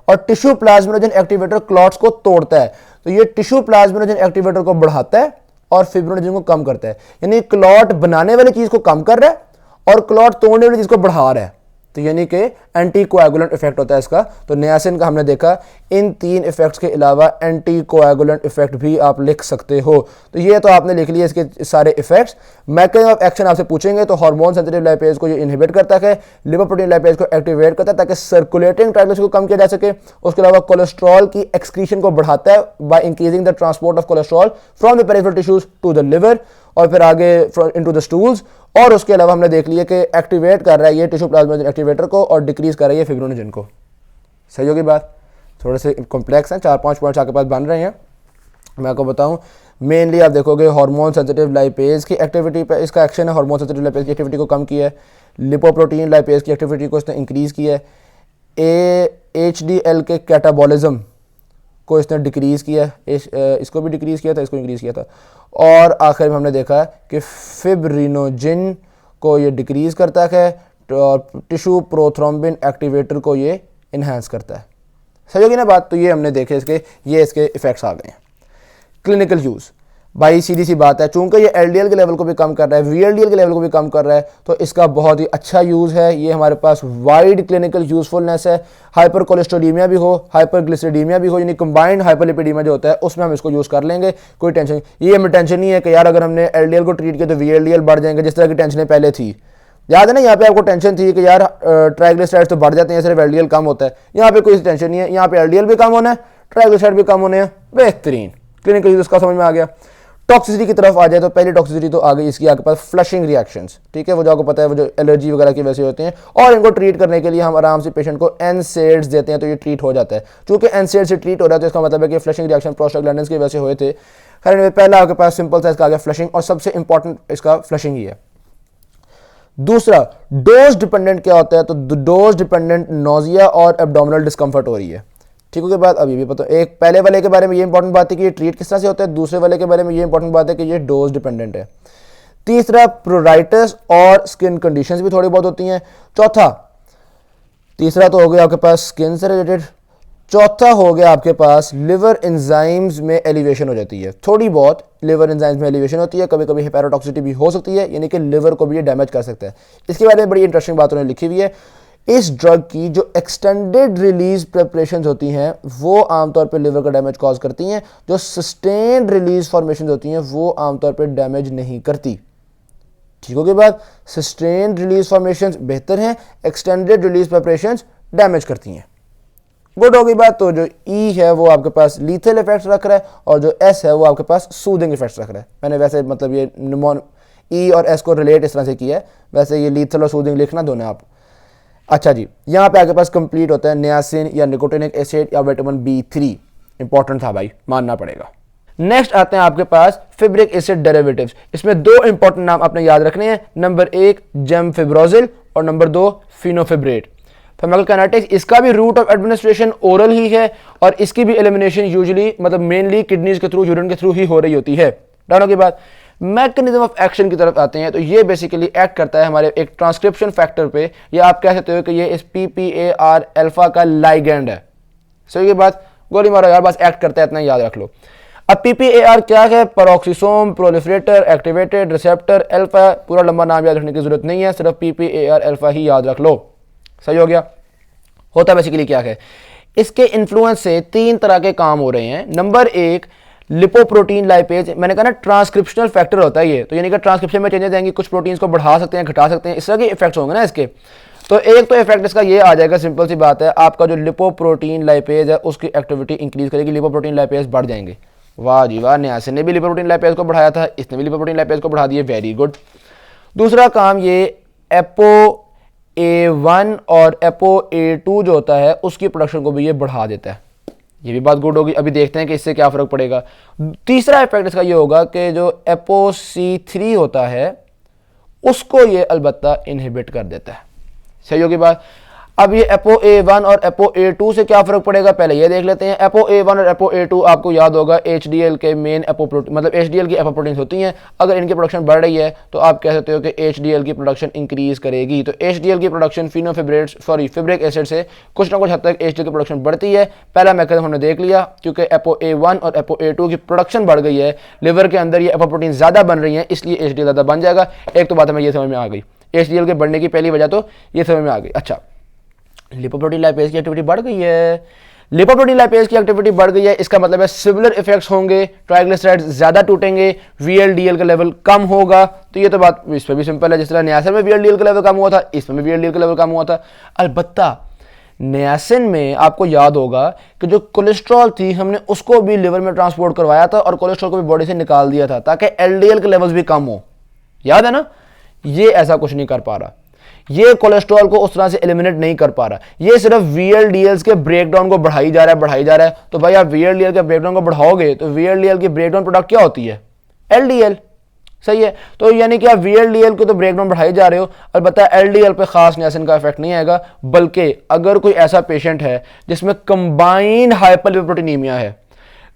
और टिश्यू प्लाज्मिनोजन एक्टिवेटर क्लॉट्स को तोड़ता है, तो ये टिश्यू प्लाज्मिनोजन एक्टिवेटर को बढ़ाता है और फिब्रिनोजन को कम करता है। यानी क्लॉट बनाने वाली चीज को कम कर रहा है और क्लॉट तोड़ने वाली चीज को बढ़ा रहा है, तो यानी कि एंटी कोएगुलेंट इफेक्ट होता है इसका। तो नियासिन का हमने देखा इन 3 इफेक्ट्स के अलावा एंटी कोएगुलेंट इफेक्ट भी आप लिख सकते हो। तो ये तो आपने लिख लिया इसके सारे इफेक्ट्स। मैकेनिज्म ऑफ एक्शन आपसे पूछेंगे तो हार्मोन सेंसिटिव लाइपेज को ये इनहिबिट करता है, लिपोप्रोटीन लाइपेज को एक्टिवेट करता है ताकि सर्कुलेटिंग ट्राइग्लिसराइड्स को कम किया जा सके। उसके अलावा कोलेस्ट्रॉल की एक्सक्रीशन को बढ़ाता है by increasing the transport of cholesterol from the peripheral tissues to the liver और फिर आगे इनटू द स्टूल्स। और उसके अलावा हमने देख लिया कि एक्टिवेट कर रहा है ये टिश्यू प्लाज्मिनोजन एक्टिवेटर को और डिक्रीज कर रहा है ये फिब्रिनोजन को। सही होगी बात। थोड़े से कॉम्प्लेक्स हैं, 4-5 पॉइंट्स आपके पास बन रहे हैं। मैं आपको बताऊं, मेनली आप देखोगे हार्मोन सेंसिटिव लाइपेज की एक्टिविटी पे इसका एक्शन है, हार्मोन सेंसिटिव लाइपेज की एक्टिविटी को कम किया है, लिपोप्रोटीन लाइपेज की एक्टिविटी को इसने इंक्रीज किया है, HDL के कैटाबॉलिज्म को इसने डिक्रीज किया, इसको भी डिक्रीज किया था, इसको इंक्रीज किया था, और आखिर में हमने देखा कि फिब्रिनोजिन को ये डिक्रीज करता है और टिश्यू प्रोथ्रोम्बिन एक्टिवेटर को ये इन्हांस करता है। सही होगी ना बात। तो ये हमने देखे इसके, ये इसके इफेक्ट्स आ गए हैं। क्लिनिकल यूज़, भाई सीधी सी बात है, चूंकि ये एलडीएल के लेवल को भी कम कर रहा है, वीएलडीएल के लेवल को भी कम कर रहा है, तो इसका बहुत ही अच्छा यूज़ है। ये हमारे पास वाइड क्लिनिकल यूजफुलनेस है। हाइपर कोलेस्ट्रोलीमिया भी हो, हाइपर ग्लिसरीडीमिया भी हो, यानी कंबाइंड हाइपरलिपिडीमिया जो होता है उसमें हम इसको यूज़ कर लेंगे, कोई टेंशन। ये हमें टेंशन नहीं है कि यार अगर हमने एलडीएल को ट्रीट किया तो वीएलडीएल बढ़ जाएंगे, जिस तरह की टेंशनें पहले थी। याद है ना, यहाँ पे आपको टेंशन थी कि यार ट्राइग्लिसराइड्स तो बढ़ जाते हैं, सिर्फ एलडीएल कम होता है। यहाँ पे कोई टेंशन नहीं है, यहाँ पे एलडीएल भी कम होना है, ट्राइग्लिसराइड भी कम होने हैं। बेहतरीन क्लिनिकल यूज उसका समझ में आ गया। टॉक्सिसिटी की तरफ आ जाए तो पहली टॉक्सिसिटी तो आ गई इसकी आपके पास फ्लशिंग रिएक्शंस, ठीक है, वो जो आपको पता है वो जो एलर्जी वगैरह की वजह से होते हैं, और इनको ट्रीट करने के लिए हम आराम से पेशेंट को एनसेड्स देते हैं तो ये ट्रीट हो जाता है। चूंकि एनसेड से ट्रीट हो रहा है तो इसका मतलब है कि फ्लशिंग रिएक्शन प्रोस्टाग्लैंडिन्स की वजह से हुए थे। खैर पहला आपके पास सिंपल सा इसका आ गया फ्लशिंग, और सबसे इंपॉर्टेंट इसका फ्लशिंग ही है। दूसरा डोज डिपेंडेंट क्या होता है, तो डोज डिपेंडेंट नोजिया और एब्डोमिनल डिस्कम्फर्ट हो रही है। ठीक है, बाद अब ये भी पता, एक पहले वाले के बारे में ये इंपॉर्टेंट बात है कि ये ट्रीट किस तरह से होता है, दूसरे वाले के बारे में ये इंपॉर्टेंट बात है कि ये डोज डिपेंडेंट है। तीसरा प्रोराइटिस और स्किन कंडीशंस भी थोड़ी बहुत होती हैं। चौथा, तीसरा तो हो गया आपके पास स्किन से रिलेटेड। चौथा हो गया आपके पास लिवर एंजाइम्स में एलिवेशन हो जाती है, थोड़ी बहुत लिवर एंजाइम्स में एलिवेशन होती है, कभी कभी हेपेटोटॉक्सिसिटी भी हो सकती है, यानी कि लिवर को भी ये डैमेज कर सकता है। इसके बारे में बड़ी इंटरेस्टिंग बात उन्होंने लिखी हुई है। इस ड्रग की जो एक्सटेंडेड रिलीज प्रिपरेशंस होती हैं वो आमतौर पे लिवर का डैमेज कॉज करती हैं, जो सस्टेन्ड रिलीज फॉर्मेशन होती हैं वो आमतौर पे डैमेज नहीं करती। ठीक हो गई बात, सस्टेन्ड रिलीज फॉर्मेशंस बेहतर हैं, एक्सटेंडेड रिलीज प्रिपरेशंस डैमेज करती हैं। गुड हो गई बात। तो जो ई है वो आपके पास लीथल इफेक्ट्स रख रहा है, और जो एस है वो आपके पास सूदिंग इफेक्ट्स रख रहा है। मैंने वैसे मतलब ये ई और एस को रिलेट इस तरह से किया है, वैसे ये लीथल और सूदिंग लिखना दोनों आप। अच्छा जी, यहाँ पे आपके पास कंप्लीट होता है नियासिन या निकोटिनिक एसिड या विटामिन B3। इंपॉर्टेंट था भाई, मानना पड़ेगा। नेक्स्ट आते हैं आपके पास फिब्रिक एसिड डेरिवेटिव्स। इसमें दो इंपॉर्टेंट नाम आपने याद रखने हैं, नंबर 1 जेमफिब्रोजिल और नंबर 2 फिनोफिब्रेट। फार्माकोकाइनेटिक्स, इसका भी रूट ऑफ एडमिनिस्ट्रेशन ओरल ही है, और इसकी भी एलिमिनेशन यूजुअली मतलब मेनली किडनीज के थ्रू, यूरिन के थ्रू ही हो रही होती है। डाउन की बात, मैकेनिज्म ऑफ एक्शन की तरफ आते हैं तो ये बेसिकली एक्ट करता है हमारे एक ट्रांसक्रिप्शन फैक्टर पे, या आप कह सकते हो कि ये इस PPAR अल्फा का लाइगैंड है। सही की बात, गोली मारो यार, बस एक्ट करता है, इतना याद रख लो। अब PPAR क्या है, पेरोक्सिसोम प्रोलिफरेटर एक्टिवेटेड रिसेप्टर अल्फा, पूरा लंबा नाम याद रखने की जरूरत नहीं है, सिर्फ PPAR अल्फा ही याद रख लो। सही हो गया। होता बेसिकली क्या है, इसके इन्फ्लुएंस से 3 तरह के काम हो रहे हैं। नंबर 1 लिपोप्रोटीन लाइपेज, मैंने कहा ना ट्रांसक्रिप्शनल फैक्टर होता है ये, तो यानी कि ट्रांसक्रिप्शन में चेंजेस आएंगे, कुछ प्रोटीन्स को बढ़ा सकते हैं, घटा सकते हैं, इस तरह के इफेक्ट्स होंगे ना इसके। तो एक तो इफेक्ट इसका ये आ जाएगा, सिंपल सी बात है, आपका जो लिपोप्रोटीन लाइपेज है उसकी एक्टिविटी इंक्रीज करेगी, लिपोप्रोटीन लाइपेज बढ़ जाएंगे। वाह जी वाह, नियासिन ने भी लिपोप्रोटीन लाइपेज को बढ़ाया था, इसने भी लिपोप्रोटीन लाइपेज को बढ़ा दिए, वेरी गुड। दूसरा काम ये ApoA1 और ApoA2 जो होता है उसकी प्रोडक्शन को भी ये बढ़ा देता है, ये भी बात गुड होगी। अभी देखते हैं कि इससे क्या फर्क पड़ेगा। तीसरा इफेक्ट इसका ये होगा कि जो ApoC3 होता है उसको ये अलबत्ता इनहिबिट कर देता है। सही होगी बात। अब ये ApoA1 और ApoA2 से क्या फर्क पड़ेगा, पहले ये देख लेते हैं। ApoA1 और ApoA2 आपको याद होगा HDL के मेन एपोप्रोटीन, मतलब HDL की एपोप्रोटीन्स होती हैं। अगर इनकी प्रोडक्शन बढ़ रही है तो आप कह सकते हो कि HDL की प्रोडक्शन इंक्रीज करेगी। तो HDL की प्रोडक्शन फिब्रिक एसिड से कुछ ना कुछ हद तक HDL की प्रोडक्शन बढ़ती है। पहला मैकेनिज्म हमने देख लिया, क्योंकि ApoA1 और ApoA2 की प्रोडक्शन बढ़ गई है, लिवर के अंदर ये एपोप्रोटीन ज्यादा बन रही है, इसलिए HDL ज्यादा बन जाएगा। एक तो बात हमें ये समझ में आ गई, HDL के बढ़ने की पहली वजह तो ये समझ में आ गई। अच्छा, लिपोप्रोटीन लाइपेज की एक्टिविटी बढ़ गई है, लिपोप्रोटीन लाइपेज की एक्टिविटी बढ़ गई है, इसका मतलब है सिमिलर इफेक्ट्स होंगे, ट्राइग्लिसराइड्स ज्यादा टूटेंगे, VLDL का लेवल कम होगा। तो ये तो बात इस पर भी सिंपल है, जिस तरह नियासिन में VLDL का लेवल कम हुआ था, इसमें भी VLDL का लेवल कम हुआ था। अलबत्ता नियासिन में आपको याद होगा कि जो कोलेस्ट्रॉल थी हमने उसको भी लिवर में ट्रांसपोर्ट करवाया था और कोलेस्ट्रॉल को भी बॉडी से निकाल दिया था ताकि LDL के लेवल्स भी कम हो, याद है ना। ये ऐसा कुछ नहीं कर पा रहा, ये कोलेस्ट्रॉल को उस तरह से एलिमिनेट नहीं कर पा रहा, ये सिर्फ VLDL के ब्रेकडाउन को बढ़ाई जा रहा है। तो भाई आप VLDL के ब्रेकडाउन को बढ़ाओगे तो VLDL की ब्रेकडाउन प्रोडक्ट क्या होती है, LDL। सही है, तो यानी कि आप VLDL को तो ब्रेकडाउन बढ़ाई जा रहे हो, अलबत्ता LDL पे खास नियासिन का इफेक्ट नहीं आएगा। बल्कि अगर कोई ऐसा पेशेंट है जिसमें कंबाइंड हाइपरलिपोप्रोटीनीमिया है,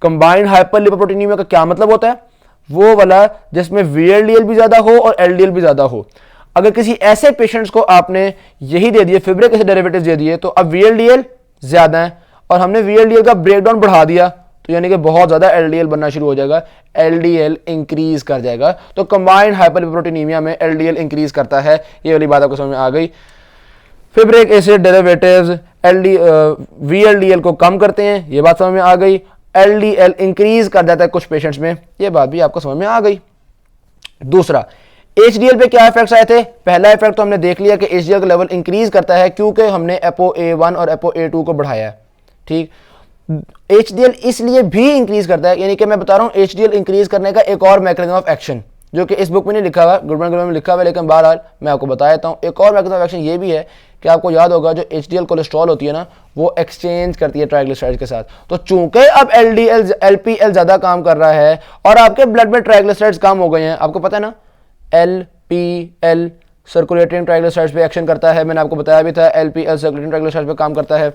कंबाइंड हाइपरलिपोप्रोटीनीमिया का क्या मतलब होता है, वो वाला जिसमें VLDL भी ज्यादा हो और LDL भी ज्यादा हो। अगर किसी ऐसे पेशेंट्स को आपने यही दे दिए, फिब्रिक एसिड डेरिवेटिव्स दे दिए, तो अब VLDL ज्यादा है और हमने VLDL का ब्रेकडाउन बढ़ा दिया, तो यानी कि बहुत ज़्यादा LDL बनना शुरू हो जाएगा, LDL इंक्रीज कर जाएगा। तो कंबाइंड हाइपरलिपोप्रोटीनीमिया में LDL इंक्रीज करता है। ये वाली बात आपको समझ में आ गई। फिब्रिक एसिड डेरिवेटिव्स VLDL को कम करते हैं, ये बात समझ में आ गई। LDL इंक्रीज कर जाता है कुछ पेशेंट्स में, ये बात भी आपको समझ में आ गई। दूसरा, HDL पे क्या इफेक्ट्स आए थे? पहला इफेक्ट तो हमने देख लिया कि HDL का लेवल इंक्रीज करता है क्योंकि हमने ApoA1 और ApoA2 को बढ़ाया है। ठीक, HDL इसलिए भी इंक्रीज करता है, यानी कि मैं बता रहा हूं HDL इंक्रीज करने का एक और मैकेनिज्म ऑफ एक्शन जो कि इस बुक में नहीं लिखा हुआ, गुडमैन में लिखा हुआ है, लेकिन बहरहाल मैं आपको बता देता हूं। एक और मैकेनिज्म ऑफ एक्शन ये भी है कि आपको याद होगा जो HDL कोलेस्ट्रॉल होती है ना, वो एक्सचेंज करती है ट्राइग्लिसराइड्स के साथ। तो चूंकि अब LPL ज्यादा काम कर रहा है और आपके ब्लड में ट्राइग्लिसराइड्स कम हो गए हैं, आपको पता है ना LPL सर्कुलेटिंग ट्राइग्लिसराइड्स पे एक्शन करता है, मैंने आपको बताया भी था LPL सर्कुलेटिंग ट्राइग्लिसराइड्स पे काम करता है।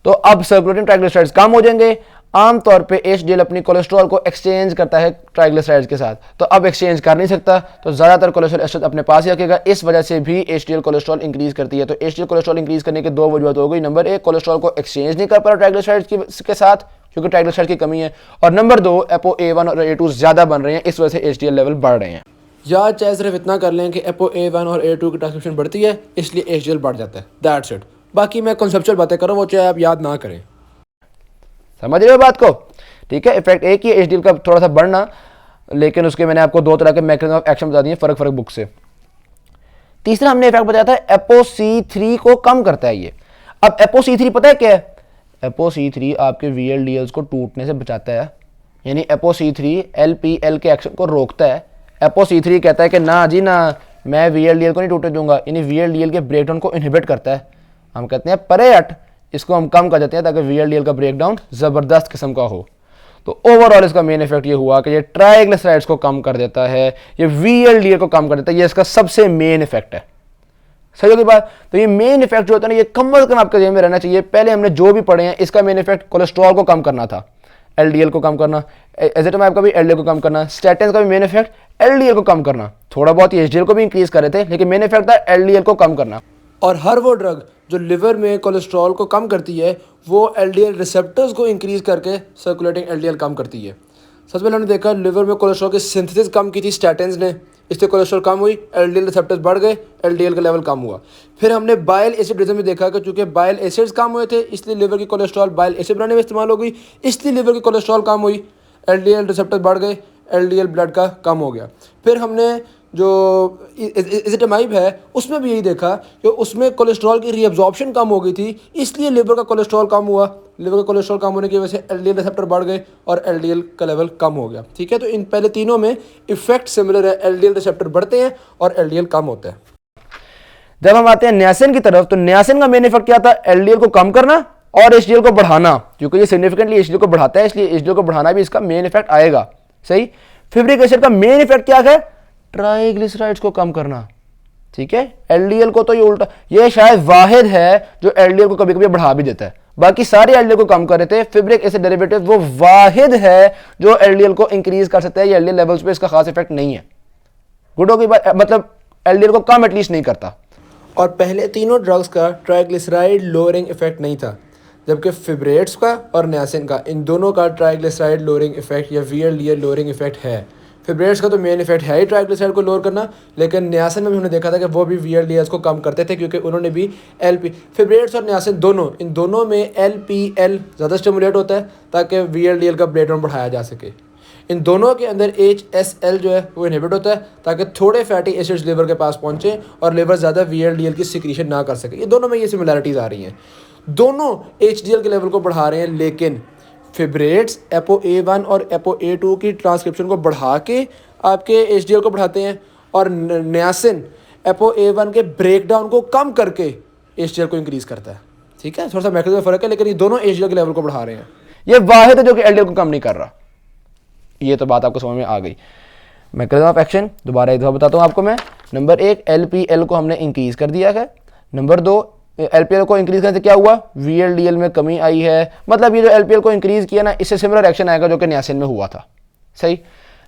तो अब सर्कुलेटिंग ट्राइग्लिसराइड्स कम हो जाएंगे। आमतौर पे HDL अपनी कोलेस्ट्रॉल को एक्सचेंज करता है ट्राइग्लिसराइड्स के साथ, तो अब एक्सचेंज कर नहीं सकता, तो ज्यादातर कोलेस्ट्रॉल एस्टर अपने पास ही रखेगा। इस वजह से भी HDL कोलेस्ट्रॉल इंक्रीज करती है। तो HDL कोलेस्ट्रॉल इंक्रीज करने की दो वजूहत हो गई। नंबर एक, कोलेस्ट्रॉल को एक्सचेंज नहीं कर पा रहा ट्राइग्लिसराइड्स के साथ क्योंकि ट्राइग्लिसराइड्स की कमी है, और नंबर दो, ApoA1 और A2 ज्यादा बन रहे हैं, इस वजह से HDL लेवल बढ़ रहे हैं। या चाहे सिर्फ इतना कर लें कि ApoA1 और A2 की ट्रांसक्रिप्शन बढ़ती है, इसलिए HDL बढ़ जाता है, दैट्स इट। बाकी मैं कॉन्सेप्चुअल बातें कर रहा हूँ, वो चाहे आप याद ना करें। समझ रहे हो बात को? ठीक है, इफेक्ट एक ही HDL का थोड़ा सा बढ़ना, लेकिन उसके मैंने आपको दो तरह के मैकेनिज्म ऑफ एक्शन बता दिए फर्क बुक से। तीसरा हमने इफेक्ट बताया था ApoC3 को कम करता है ये। अब ApoC3 पता है क्या है? ApoC3 आपके VLDLs को टूटने से बचाता है, यानी ApoC3 LPL के एक्शन को रोकता है। ApoC3 कहता है कि ना जी ना, मैं VLDL को नहीं टूटने दूंगा, यानी VLDL के ब्रेकडाउन को इनहिबिट करता है। हम कहते हैं परे हट, इसको हम कम कर देते हैं ताकि VLDL का ब्रेकडाउन जबरदस्त किस्म का हो। तो ओवरऑल इसका मेन इफेक्ट ये हुआ कि ये ट्राइग्लिसराइड्स को कम कर देता है, ये VLDL को कम कर देता है, ये इसका सबसे मेन इफेक्ट है। सही होगी बात? तो ये मेन इफेक्ट जो होता है ना, ये कम अज कम आपके जेब में रहना चाहिए। पहले हमने जो भी पढ़े हैं, इसका मेन इफेक्ट कोलेस्ट्रॉल को कम करना था, LDL को कम करना, एज़ेटामाइब का भी LDL को कम करना, स्टैटिन्स का भी मेन इफेक्ट LDL को कम करना। थोड़ा बहुत HDL को भी इंक्रीज कर रहे थे, लेकिन मेन इफेक्ट था LDL को कम करना। और हर वो ड्रग जो लिवर में कोलेस्ट्रॉल को कम करती है, वो LDL रिसेप्टर्स को इंक्रीज करके सर्कुलेटिंग LDL कम करती है। सबसे पहले हमने देखा लिवर में कोलेस्ट्रॉल की सिंथेसिस कम की थी स्टैटिन्स ने, इससे कोलेस्ट्रॉल कम हुई, LDL रिसेप्टर्स बढ़ गए, LDL का लेवल कम हुआ। फिर हमने बाइल एसिडिज्म में देखा कि चूंकि बाइल एसिड्स कम हुए थे, इसलिए लिवर की कोलेस्ट्रॉल बाइल एसिड बनाने में इस्तेमाल हो गई, इसलिए लिवर की कोलेस्ट्रॉल कम हुई, LDL रिसेप्टर्स बढ़ गए, LDL ब्लड का कम हो गया। फिर हमने जो एज़ेटामाइब है उसमें भी यही देखा कि उसमें कोलेस्ट्रॉल की रीअब्जॉर्प्शन कम हो गई थी, इसलिए लिवर का कोलेस्ट्रॉल कम हुआ। लिवर का कोलेस्ट्रॉल कम होने की वजह से LDL रिसेप्टर बढ़ गए और LDL का लेवल कम हो गया। ठीक है, तो इन पहले तीनों में इफेक्ट सिमिलर है, LDL रिसेप्टर बढ़ते हैं और LDL कम होता है। जब हम आते हैं नियासिन की तरफ, तो नियासिन का मेन इफेक्ट क्या था? LDL को कम करना और HDL को बढ़ाना, क्योंकि ये सिग्निफिकेंटली HDL को बढ़ाता है, इसलिए HDL को बढ़ाना भी इसका मेन इफेक्ट आएगा। सही। फिब्रिक एसिड का मेन इफेक्ट क्या है? ट्राइग्लिसराइड्स को कम करना। ठीक है, LDL को तो ये उल्टा, ये शायद वाहिद है जो LDL को कभी कभी बढ़ा भी देता है, बाकी सारे LDL को कम कर रहे थे। फिब्रिक एसिड डेरिवेटिव वो वाहिद है जो LDL को इंक्रीज कर सकता है, ये LDL लेवल्स पे इसका खास इफेक्ट नहीं है। गुड होगी बात, मतलब LDL को कम एटलीस्ट नहीं करता। और पहले तीनों ड्रग्स का ट्राइग्लिसराइड लोअरिंग इफेक्ट नहीं था, जबकि फिब्रेट्स का और नियासिन का, इन दोनों का ट्राइग्लिसराइड लोअरिंग इफेक्ट या VLDL लोअरिंग इफेक्ट है। फिब्रेट्स का तो मेन इफेक्ट है ही ट्राइग्लिसराइड को लोअर करना, लेकिन नियासिन में भी हमने देखा था कि वो भी VLDLs को कम करते थे, क्योंकि उन्होंने भी फिब्रेट्स और नियासिन दोनों, इन दोनों में LPL ज़्यादा स्टिमुलेट होता है ताकि VLDL का ब्रेकडाउन बढ़ाया जा सके। इन दोनों के अंदर HSL जो है वो इनहिबिट होता है ताकि थोड़े फैटी एसिड्स लिवर के पास पहुँचे और लिवर ज़्यादा VLDL की सिक्रीशन ना कर सके। ये दोनों में ये सिमिलैरिटीज़ आ रही हैं, दोनों HDL के लेवल को बढ़ा रहे हैं, लेकिन फिब्रेट्स ApoA1 और ApoA2 की ट्रांसक्रिप्शन को बढ़ा के आपके HDL को बढ़ाते हैं, और नियासिन ApoA1 के ब्रेकडाउन को कम करके HDL को इंक्रीज करता है। ठीक है, थोड़ा सा मैकेनिज्म में फर्क है, लेकिन ये दोनों HDL के लेवल को बढ़ा रहे हैं। ये वाहिद है जो कि LDL को कम नहीं कर रहा। ये तो बात आपको समझ में आ गई। मैकेनिज्म ऑफ एक्शन दोबारा एक दफा बताता हूँ आपको मैं। नंबर एक, LPL को हमने इंक्रीज कर दिया है। नंबर दो, LPL को इंक्रीज करने से क्या हुआ? VLDL में कमी आई है। मतलब ये जो LPL को इंक्रीज किया ना, इससे सिमिलर एक्शन आएगा जो कि नियासिन में हुआ था। सही।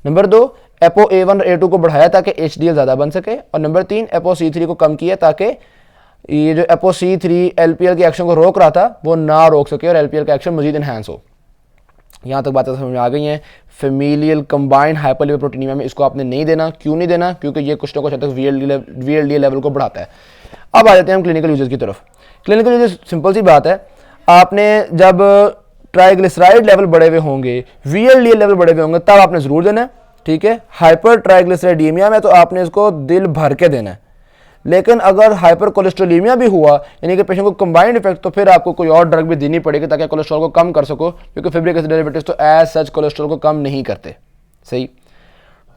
नंबर दो, ApoA1 और A2 को बढ़ाया ताकि HDL ज़्यादा बन सके। और नंबर तीन, ApoC3 को कम किया ताकि ये जो ApoC3 LPL के एक्शन को रोक रहा था वो ना रोक सके और LPL का एक्शन मजीद इन्हांस हो। यहाँ तक बातें समझ में आ गई हैं। फेमिलियल कंबाइंड हाइपरलिपोप्रोटीनीमिया में इसको आपने नहीं देना। क्यों नहीं देना? क्योंकि ये कुछ ना कुछ हद तक VLD लेवल को बढ़ाता है। अब आ जाते हैं हम क्लिनिकल यूजेस की तरफ। क्लिनिकल यूजेस सिंपल सी बात है, आपने जब ट्राइग्लिसराइड लेवल बढ़े हुए होंगे, VLDL लेवल बढ़े हुए होंगे, तब आपने ज़रूर देना है, ठीक है। हाइपर ट्राइग्लिसराइडीमिया में तो आपने इसको दिल भर के देना है। लेकिन अगर हाइपर कोलेस्ट्रोलीमिया भी हुआ, यानी कि पेशेंट को कंबाइंड इफेक्ट, तो फिर आपको कोई और ड्रग भी देनी पड़ेगी ताकि कोलेस्ट्रॉल को कम कर सको, क्योंकि फेब्रिक एसिड डेरिवेटिव्स तो एज सच कोलेस्ट्रॉल को कम नहीं करते। सही।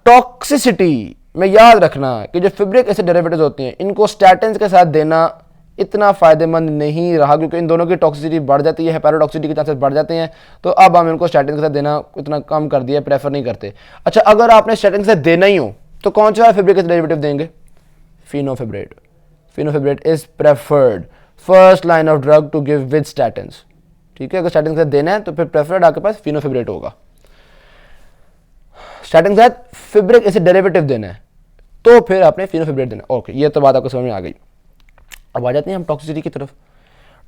टॉक्सिसिटी में याद रखना कि जो फेब्रिक एसिड डेरिवेटिव्स होती हैं, इनको स्टैटिन्स के साथ देना इतना फ़ायदेमंद नहीं रहा, क्योंकि इन दोनों की टॉक्सिसिटी बढ़ जाती है, हेपेरोटॉक्सिसिटी के चांसेस बढ़ जाते हैं। तो अब हम इनको स्टैटिन के साथ देना इतना कम कर दिया, प्रेफर नहीं करते। अच्छा, अगर आपने स्टैटिन के साथ देना ही हो तो कौन सा फेब्रिक एसिड डेरिवेटिव देंगे? Fenofibrate. Fenofibrate is preferred first line of drug to give with statins, ठीक है। अगर स्टैटिन के साथ देना है तो फिर प्रेफर्ड आपके पास फिनोफिब्रेट होगा। स्टैटिन के साथ फेब्रिक एसिड डेरिवेटिव देना है तो फिर आपने फिनोफिब्रेट देना। ओके, ये तो बात आपको समझ में आ गई। अब आ जाते हैं हम टॉक्सिसिटी की तरफ।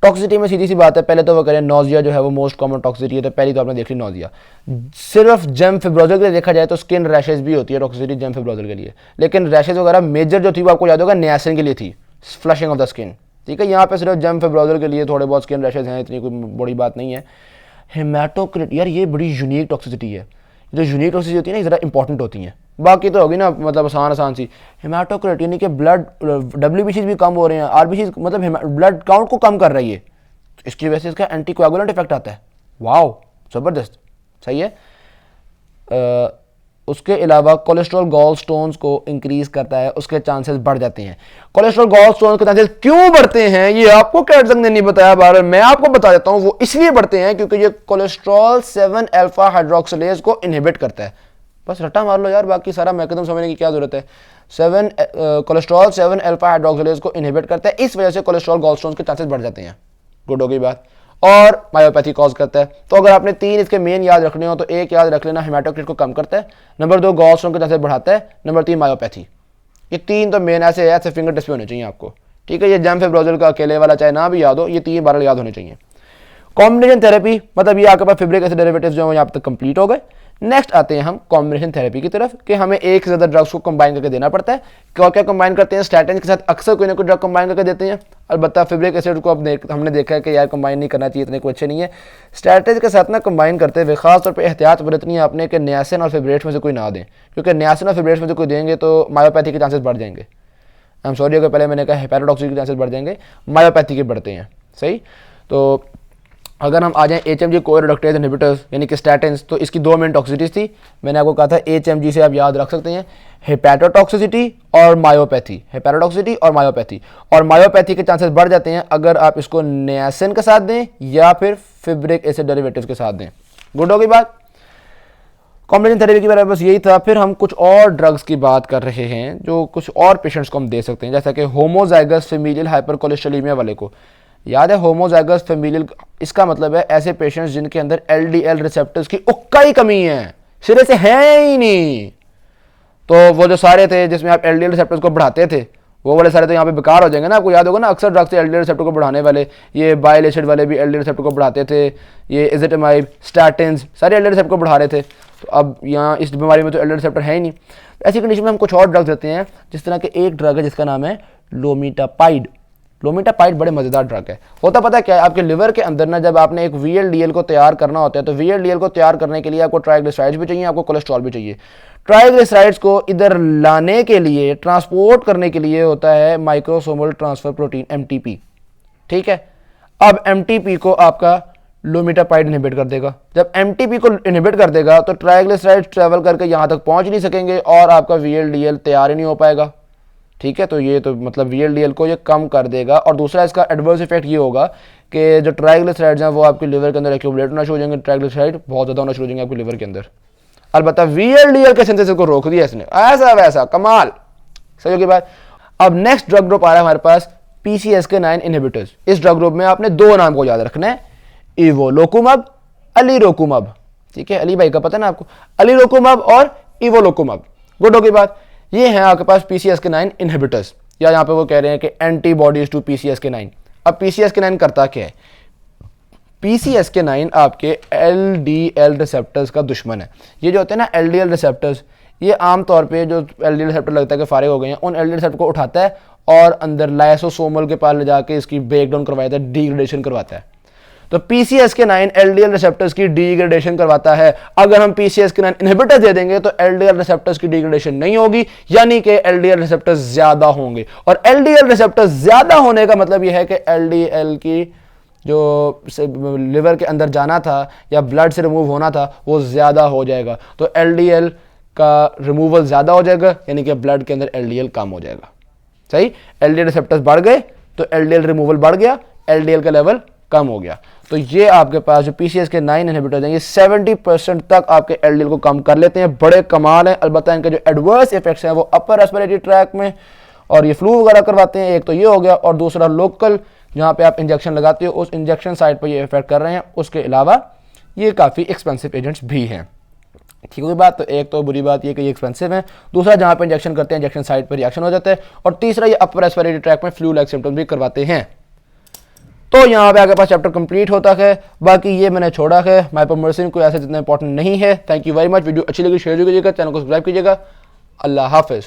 टॉक्सिसिटी में सीधी सी बात है, पहले तो वो करें नोजिया जो है वो मोस्ट कॉमन टॉक्सिसिटी है, तो पहली तो आपने देख ली नोजिया। सिर्फ जेम फिब्रोजल के लिए देखा जाए तो स्किन रैशेज भी होती है टॉक्सिसिटी जेम फिब्रोजल के लिए, लेकिन रैशेज वगैरह मेजर जो थी वो आपको याद होगा नियासिन के लिए थी, फ्लशिंग ऑफ द स्किन, ठीक है। यहाँ पे सिर्फ जेम फिब्रोजल के लिए थोड़े बहुत स्किन रैशेज हैं, इतनी कोई बड़ी बात नहीं है। हेमाटोक्रिट, यार ये बड़ी यूनिक टॉक्सिसिटी है। जो यूनिक टॉक्सिसिटी होती है ना, ज़रा इंपॉर्टेंट होती हैं, बाकी तो होगी ना मतलब आसान सी। हेमाटोक्रिट यानी कि ब्लड WBCs भी कम हो रहे हैं, RBCs मतलब ब्लड काउंट को कम कर रही है, तो इसकी वजह से इसका एंटीकोएगुलेंट इफेक्ट आता है। वाओ, ज़बरदस्त, सही है। उसके अलावा कोलेस्ट्रॉल गॉल स्टोन्स को इंक्रीज करता है, उसके चांसेस बढ़ जाते हैं। कोलेस्ट्रॉल गॉल स्टोन्स के चांसेस क्यों बढ़ते हैं ये आपको कैटजंग ने नहीं बताया, बार मैं आपको बता देता हूं। वो इसलिए बढ़ते हैं क्योंकि ये कोलेस्ट्रॉल 7 अल्फा हाइड्रोक्सिलेज को इनहिबिट करता है। बस रट्टा मार लो यार, बाकी सारा मैकेनिज्म समझने की क्या जरूरत है। कोलेस्ट्रॉल 7 अल्फा हाइड्रोक्सिलेज को इनहिबिट करता है, इस वजह से कोलेस्ट्रॉल गॉल स्टोन्स के चांसेस बढ़ जाते हैं। गुड हो गई बात। और मायोपैथी कॉज करता है। तो अगर आपने 3 इसके मेन याद रखने हो तो एक याद रख लेना, हेमाटोक्रिट को कम करता है, नंबर 2 गॉल स्टोन के चांसेस बढ़ाता है, नंबर 3 मायोपैथी। ये 3 तो मेन ऐसे फिंगर टिप्स पे होने चाहिए आपको, ठीक है। ये जेम फिब्रोजल का अकेले वाला चाहे ना भी याद हो, ये 3 बार याद होने चाहिए। कॉम्बिनेशन थेरेपी, मतलब ये आपके पास फेब्रिक एसिड डेरिवेटिव्स जो हैं यहाँ तक कंप्लीट हो गए। नेक्स्ट आते हैं हम कॉम्बिनेशन थेरेपी की तरफ कि हमें एक से ज़्यादा ड्रग्स को कंबाइन करके देना पड़ता है। क्या क्या कंबाइन करते हैं? स्टैटिन के साथ अक्सर कोई ना कोई ड्रग कंबाइन करके देते हैं। अलबत्ता फेब्रिक एसिड को अब हमने देखा है कि यार कंबाइन नहीं करना चाहिए, इतने कोई अच्छे नहीं है। स्टैटिन के साथ ना कंबाइन करते हुए खासतौर पर एहतियात बरतनी है आपने कि नियासिन और फेब्रेट में से कोई ना दें, क्योंकि नियासिन और फेब्रेट में से कोई देंगे तो मायोपैथी के चांसेस बढ़ जाएंगे। आई एम सॉरी अगर पहले मैंने कहा हेपेरोटॉक्सिसिटी के चांसेस बढ़ जाएंगे, मायोपैथी के बढ़ते हैं। सही। तो अगर हम आ जाएं HMG कोरिडक्टेज इनहिबिटर्स यानी कि स्टैटिन्स, तो इसकी 2 मेन टॉक्सिसिटीज थी। मैंने आपको कहा था HMG से आप याद रख सकते हैं हेपेटोटॉक्सिसिटी और मायोपैथी, हेपेटोटॉक्सिसिटी और मायोपैथी। और मायोपैथी के चांसेस बढ़ जाते हैं अगर आप इसको नियासिन के साथ दें या फिर फेब्रिक एसिड डेरिवेटिव्स के साथ दें। गुड हो गई बात। कॉम्बिनेशन थेरेपी के बारे में बस यही था। फिर हम कुछ और ड्रग्स की बात कर रहे हैं जो कुछ और पेशेंट्स को हम दे सकते हैं, जैसा कि होमोजाइगस फेमिलियल हाइपरकोलेस्ट्रोलेमिया वाले को याद है। होमोजाइगस फेमिलियल, इसका मतलब है ऐसे पेशेंट्स जिनके अंदर LDL रिसेप्टर्स की उक्का ही कमी है, सिरे से है ही नहीं। तो वो जो सारे थे जिसमें आप LDL रिसेप्टर्स को बढ़ाते थे, वो वाले सारे तो यहाँ पे बेकार हो जाएंगे ना। आपको याद होगा ना, अक्सर ड्रग्स से LDL रिसेप्टर को बढ़ाने वाले, ये बाइल एसिड वाले भी LDL रिसेप्टर को बढ़ाते थे, ये इज़ेटामाइब, स्टैटिन्स, सारे LDL रिसेप्टर को बढ़ा रहे थे। तो अब यहाँ इस बीमारी में तो LDL रिसेप्टर है ही नहीं। ऐसी कंडीशन में हम कुछ और ड्रग्स देते हैं, जिस तरह के एक ड्रग है जिसका नाम है लोमिटापाइड। लोमिटापाइड बड़े मज़ेदार ड्रग है। होता पता क्या है, आपके लिवर के अंदर ना जब आपने एक VLDL को तैयार करना होता है, तो VLDL को तैयार करने के लिए आपको ट्राइग्लिसराइड्स भी चाहिए, आपको कोलेस्ट्रॉल भी चाहिए। ट्राइग्लिसराइड्स को इधर लाने के लिए, ट्रांसपोर्ट करने के लिए होता है माइक्रोसोमल ट्रांसफर प्रोटीन MTP, ठीक है। अब MTP को आपका लोमिटापाइड इनहिबिट कर देगा। जब MTP को इनहिबिट कर देगा तो ट्राइग्लिसराइड्स ट्रेवल करके यहाँ तक पहुँच नहीं सकेंगे और आपका VLDL तैयार ही नहीं हो पाएगा, ठीक है। तो ये तो मतलब VLDL को ये कम कर देगा। और दूसरा इसका एडवर्स इफेक्ट ये होगा कि जो ट्राइग्लिसराइड्स हैं वो आपके लिवर के अंदर एक्यूमुलेट होना शुरू हो जाएंगे, ट्राइग्लिसराइड बहुत ज़्यादा होना शुरू हो जाएंगे आपके लिवर के अंदर। अलबत्ता VLDL के सिंथेसिस को रोक दिया इसने, ऐसा वैसा कमाल, सही होगी बात। अब नेक्स्ट ड्रग ग्रुप आ रहा है हमारे पास PCSK9 इनहिबिटर्स। इस ड्रग ग्रुप में आपने 2 नाम को याद रखना है, इवोलोकुमब, अलीरोकुमब, ठीक है। अली भाई का पता है ना आपको, अलीरोकुमब और इवोलोकुमब। गुड होगी बात। ये हैं आपके पास PCSK9 इनहिबिटर्स, या यहाँ पे वो कह रहे हैं कि एंटीबॉडीज टू PCSK9। अब PCSK9 करता क्या है? PCSK9 आपके LDL रिसेप्टर्स का दुश्मन है। ये जो होते हैं ना LDL रिसेप्टर्स, ये आमतौर पे जो LDL रिसेप्टर लगता है कि फारिग हो गए हैं, उन LDL रिसेप्टर को उठाता है और अंदर लाइसोसोमल के पास ले जाके इसकी ब्रेकडाउन करवाता है, डिग्रेडेशन करवाता है। तो PCSK9 LDL रिसेप्टर्स की डिग्रेडेशन करवाता है। अगर हम PCSK9 इनहिबिटर दे देंगे तो LDL रिसेप्टर्स की डिग्रेडेशन नहीं होगी, यानी कि LDL रिसेप्टर्स ज्यादा होंगे। और LDL रिसेप्टर्स ज्यादा होने का मतलब यह है कि LDL की जो लिवर के अंदर जाना था या ब्लड से रिमूव होना था वो ज्यादा हो जाएगा। तो LDL का रिमूवल ज्यादा हो जाएगा, यानी कि ब्लड के अंदर LDL कम हो जाएगा। सही, LDL रिसेप्टर्स बढ़ गए तो LDL रिमूवल बढ़ गया, LDL का लेवल कम हो गया। तो ये आपके पास जो PCSK9 इनहिबिटर हैं ये 70% तक आपके LDL को कम कर लेते हैं। बड़े कमाल हैं। अलबत्ता इनके जो एडवर्स इफेक्ट्स हैं वो अपर रेस्पिरेटरी ट्रैक में और ये फ्लू वगैरह करवाते हैं। एक तो ये हो गया, और दूसरा लोकल जहाँ पे आप इंजेक्शन लगाते हो उस इंजेक्शन साइट पर ये इफेक्ट कर रहे हैं। उसके अलावा ये काफ़ी एक्सपेंसिव एजेंट्स भी हैं। ठीक होगी बात। तो एक तो बुरी बात ये कि ये एक्सपेंसिव है, दूसरा जहाँ पे इंजेक्शन करते हैं इंजेक्शन साइट पर रिएक्शन हो जाता है, और तीसरा ये अपर रेस्पिरेटरी ट्रैक में फ्लू लाइक सिम्टम्स भी करवाते हैं। तो यहाँ पे आपके पास चैप्टर कंप्लीट होता है। बाकी ये मैंने छोड़ा है, माइपोमेसिन कोई ऐसा जितना इंपॉर्टेंट नहीं है। Thank you very much. Video अच्छी लगी शेयर कीजिएगा, चैनल को सब्सक्राइब कीजिएगा। अल्लाह हाफिज़।